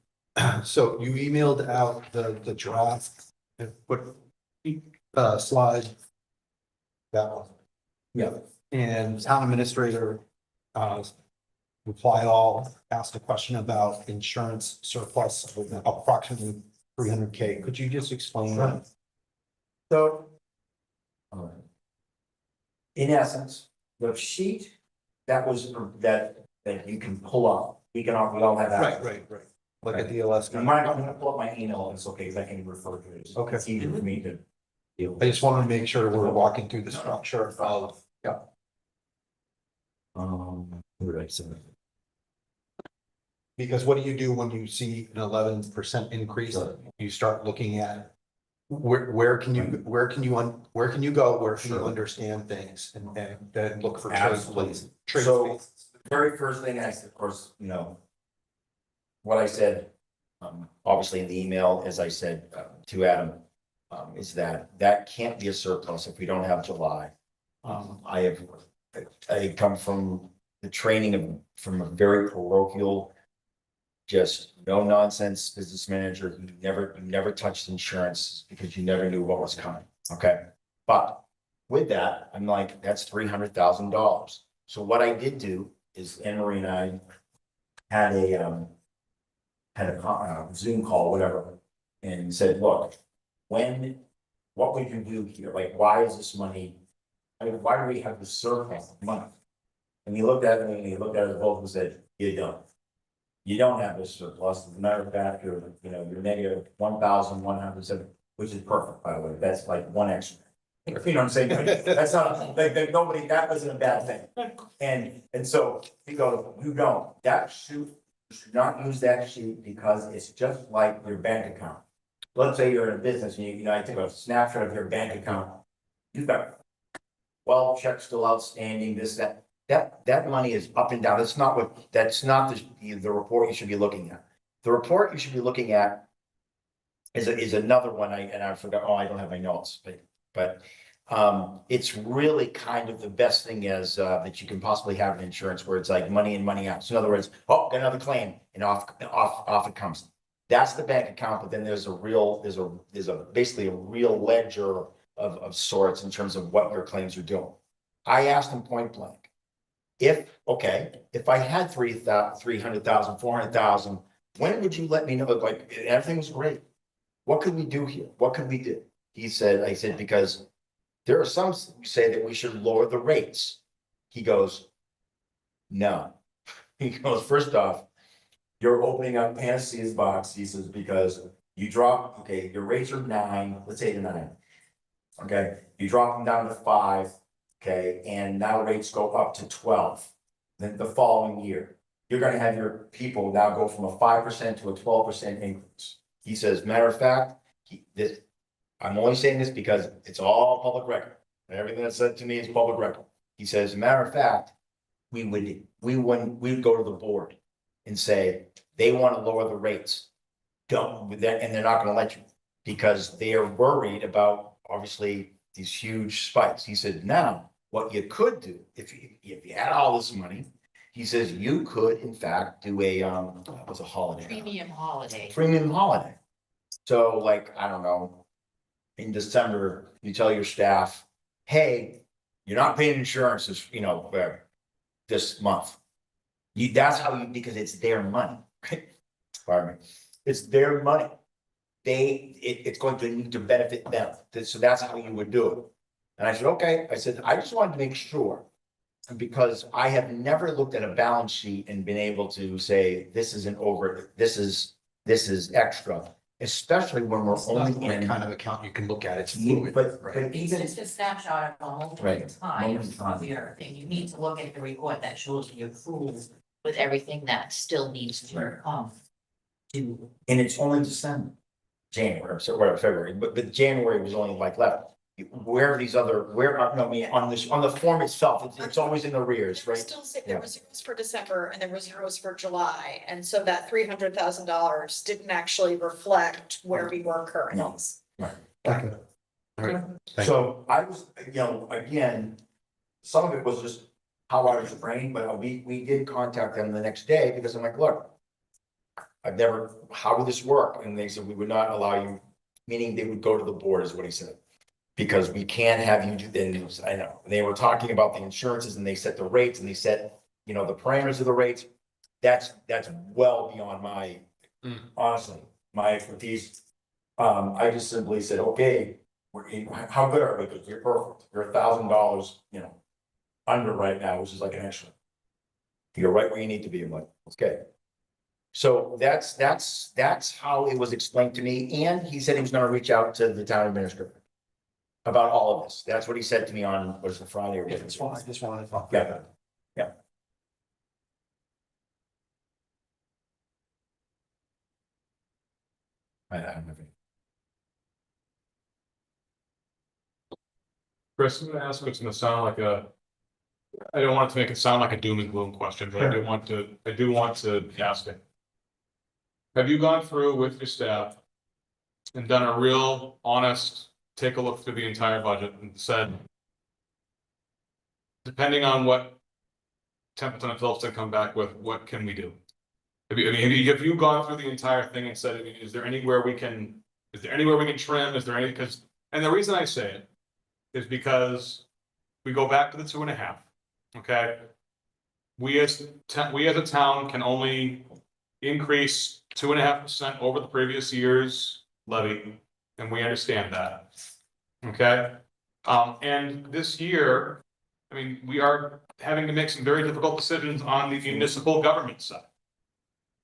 Speaker 6: So you emailed out the draft, what, slide? That one.
Speaker 1: Yeah.
Speaker 6: And town administrator, reply all, asked a question about insurance surplus of approximately 300K. Could you just explain that?
Speaker 1: So. In essence, the sheet that was, that you can pull up, we all have that.
Speaker 6: Right. Look at the LS.
Speaker 1: I'm gonna pull up my email, it's okay, because I can refer to it.
Speaker 6: Okay.
Speaker 1: It's easier for me to. deal with.
Speaker 6: I just want to make sure we're walking through the structure of,
Speaker 1: Where did I send it?
Speaker 6: because what do you do when you see an 11% increase? You start looking at where can you go, where can you understand things and then look for trade
Speaker 1: Absolutely.
Speaker 6: places. Trade
Speaker 1: So-
Speaker 6: spaces.
Speaker 1: Very first thing, of course, what I said, obviously in the email, as I said to Adam, is that can't be a surplus if we don't have July. I come from the training from a very parochial, just no nonsense business manager who never touched insurance because you never knew what was coming, okay? But with that, I'm like, that's $300,000. So what I did do is Anne Marie and I had a Zoom call, whatever, and said, look, what we can do here, like, why is this money? I mean, why do we have this surplus of money? And he looked at me and he looked at us both and said, you don't. You don't have this surplus. As a matter of fact, you're negative 1,107, which is perfect, by the way. That's like one extra. You know what I'm saying? That's not, like, nobody, that wasn't a bad thing. And so he goes, you don't, that sheet, you should not use that sheet because it's just like your bank account. Let's say you're in a business and I take a snapshot of your bank account. You've got 12 checks still outstanding, this, that money is up and down. That's not the report you should be looking at. The report you should be looking at is another one. I forgot, I don't have my notes, but it's really kind of the best thing is that you can possibly have in insurance where it's like money in, money out. So in other words, got another claim and off it comes. That's the bank account, but then there's basically a real ledger of sorts in terms of what your claims are doing. I asked him point blank, if I had 300,000, 400,000, when would you let me know? Like, everything was great. What could we do here? What could we do? I said, because there are some who say that we should lower the rates. He goes, no. He goes, first off, you're opening up Panaceia's box. He says, because you drop, your rates are 9, let's say to 9. Okay, you drop them down to 5, and now rates go up to 12. Then the following year, you're gonna have your people now go from a 5% to a 12% increase. He says, matter of fact, I'm only saying this because it's all public record. Everything that's said to me is public record. He says, matter of fact, we'd go to the board and say, they want to lower the rates.
Speaker 3: don't, with that, and they're not gonna let you, because they are worried about, obviously, these huge spikes. He said, now, what you could do, if you had all this money, he says you could, in fact, do a, it was a holiday.
Speaker 12: Premium holiday.
Speaker 3: Premium holiday. So like, I don't know, in December, you tell your staff, hey, you're not paying insurance this, this month. That's how you, because it's their money, right? Pardon me. It's their money. It's going to need to benefit them. So that's how you would do it. And I said, okay. I said, I just wanted to make sure. Because I have never looked at a balance sheet and been able to say, this isn't over, this is extra. Especially when we're
Speaker 6: It's not
Speaker 3: only
Speaker 6: the
Speaker 3: in.
Speaker 6: kind of account you can look at, it's
Speaker 3: Yeah,
Speaker 6: fluid.
Speaker 3: but
Speaker 6: right?
Speaker 3: even,
Speaker 12: It's just a snapshot of a moment
Speaker 3: Right.
Speaker 12: in time of your thing. You need to look at the report that shows you full with everything that still needs to come. To,
Speaker 3: and it's only December, January, so whatever, February, but January was only like left. Where are these other, no, I mean, on the form itself, it's always in arrears,
Speaker 5: There
Speaker 3: right?
Speaker 5: were still, there were zeros for December and there were zeros for July, and so that $300,000 didn't actually reflect where we were currently.
Speaker 3: No.
Speaker 6: Okay. All right. Thank
Speaker 3: So I was, again, some of it was just how I was trained, but we did contact them the next day because I'm like, look. How would this work? And they said, we would not allow you, meaning they would go to the board is what he said. Because we can't have you do, and I know, they were talking about the insurances and they set the rates and they set, the parameters of the rates. That's well beyond my, honestly, my expertise. I just simply said, okay, how good are we? Because you're perfect. You're $1,000, under right now, which is like an extra. You're right where you need to be. I'm like, okay. So that's how it was explained to me. And he said he was gonna reach out to the town administrator about all of this. That's what he said to me on, was it Friday or?
Speaker 6: you. This one.
Speaker 3: Yeah. Yeah. I don't have any.
Speaker 7: Chris, I'm gonna ask what's gonna sound like I don't want it to make it sound like a doom and gloom question, but I do want to ask it. Have you gone through with your staff and done a real honest, take a look through the entire budget and said, depending on what Templeton and Phillipston come back with, what can we do? Have you gone through the entire thing and said, is there anywhere we can trim? Is there any, and the reason I say it is because we go back to the 2.5, okay? We as a town can only increase 2.5% over the previous year's levy, and we understand that. Okay, and this year, we are having to make some very difficult decisions on the municipal government side.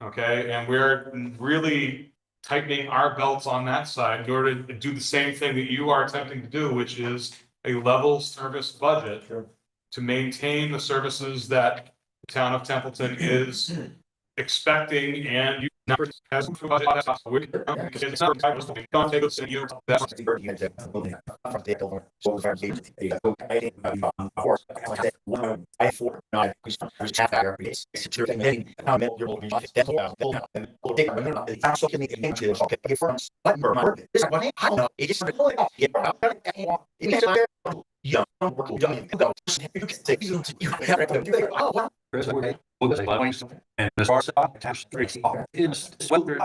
Speaker 7: Okay, and we're really tightening our belts on that side in order to do the same thing that you are attempting to do, which is a level service budget to maintain the services that the town of Templeton is expecting, and you never has
Speaker 2: And as far as tax rates is whether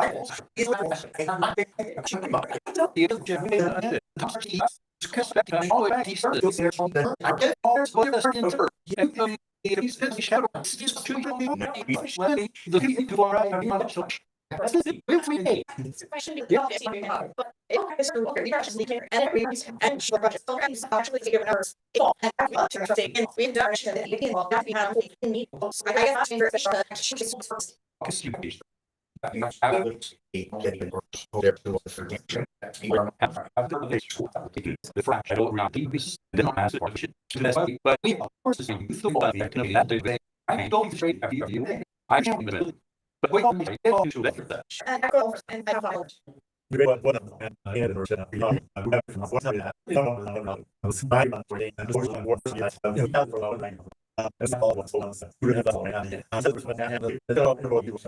Speaker 4: It's all what's going on. We have that one. I'm just going to have the about you.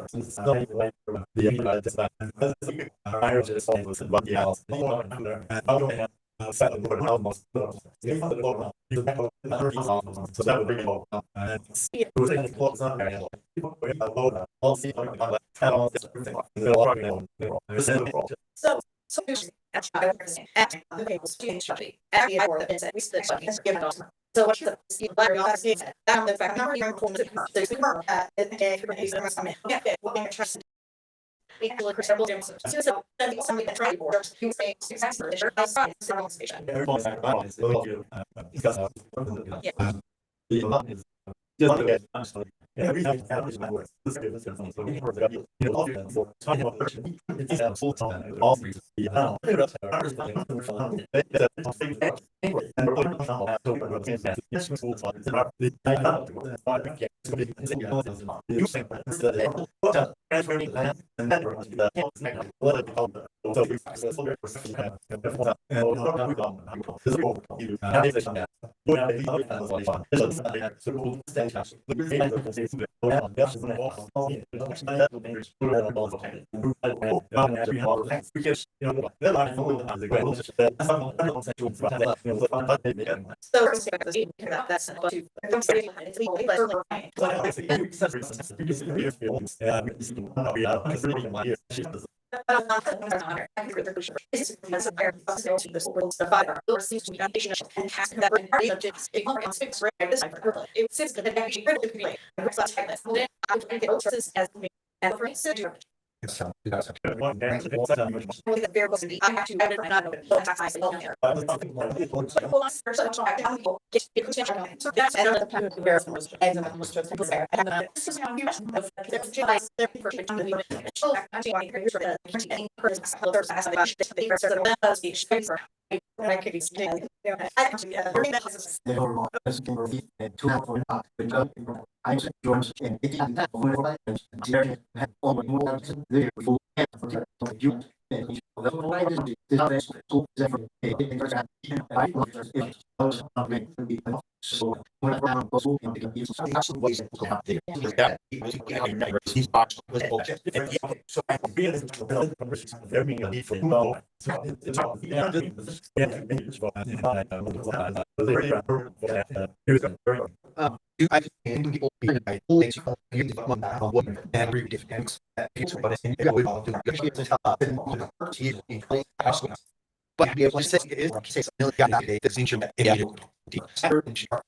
Speaker 4: The I just almost about the house. I don't have set of almost. So that would bring it all. It was in the close on. I'll see.
Speaker 5: So. So what's the the fact number you're informed to her. There's
Speaker 4: Every time is my work. This is so we heard that you know for talking about it's full time all three. Yeah.
Speaker 6: But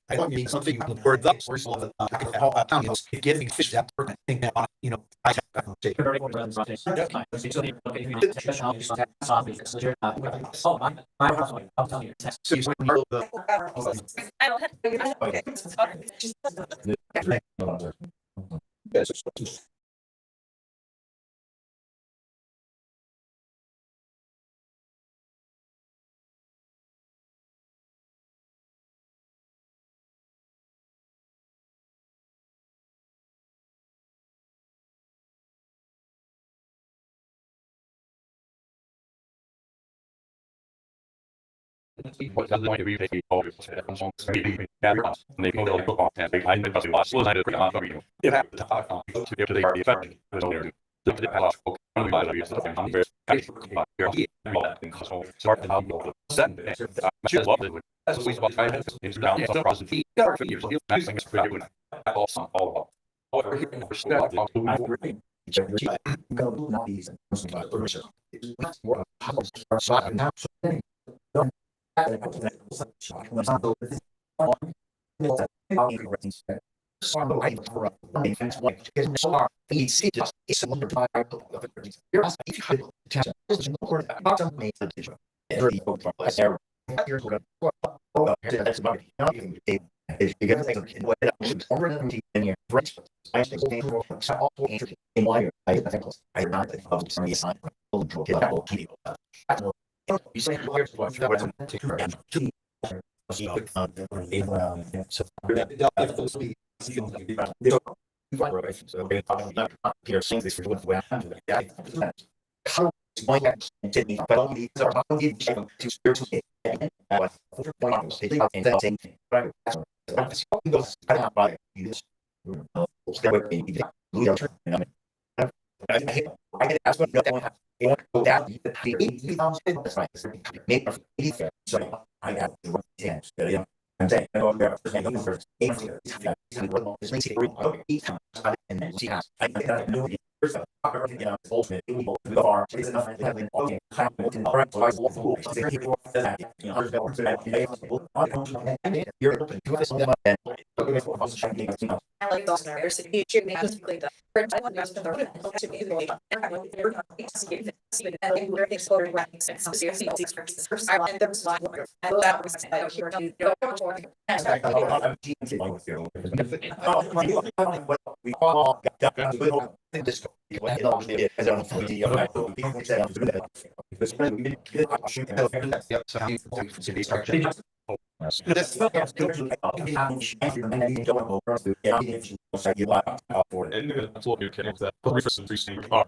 Speaker 6: I don't mean something where the source of the getting fish that thing that you know I
Speaker 2: What doesn't want to be taking all of it. I'm on speaking. And they go to the book and they I think was I did pretty much reading. It happened to talk on to get to the party effect. There's no there. The palace book. One of the ideas of the very here all that in so start to help go set I just love it. That's always about 5 minutes. It's down the process. Got for years. Nothing is pretty good. All about. Over here for step
Speaker 1: I can ask what that one. So I have to dance. I'm saying, I don't know, and then she has, I think that new first, you know, it's ultimate, it will be far, it's enough to have been, okay, kind of, all right, so I was cool, so there people that, you know, you're open to this, and
Speaker 5: I like those scenarios. You should be basically the.
Speaker 1: we all got this.
Speaker 6: Yep, so how you city structure.
Speaker 7: And that's what you can, that resources we see are,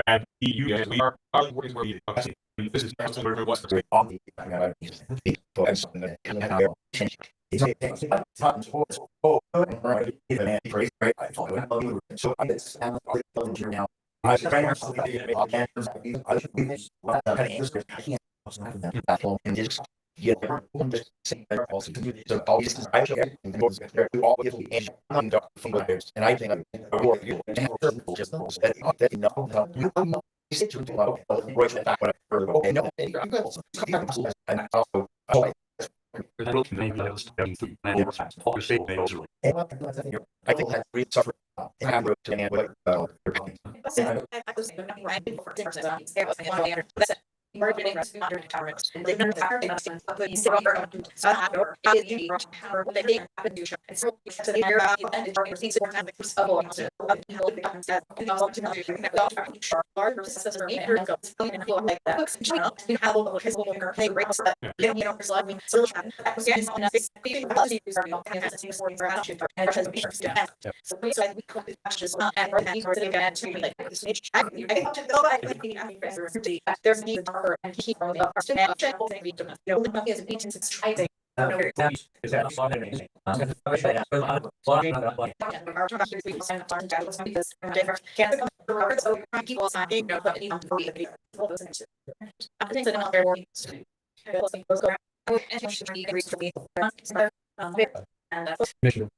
Speaker 7: and EU, we are where we, this is where what's the
Speaker 1: Yeah, just saying that also so always I should get all and I think I'm just that you know you sit to whatever and also
Speaker 2: Maybe that was all state names.
Speaker 1: I think that's really suffer.
Speaker 6: Mission.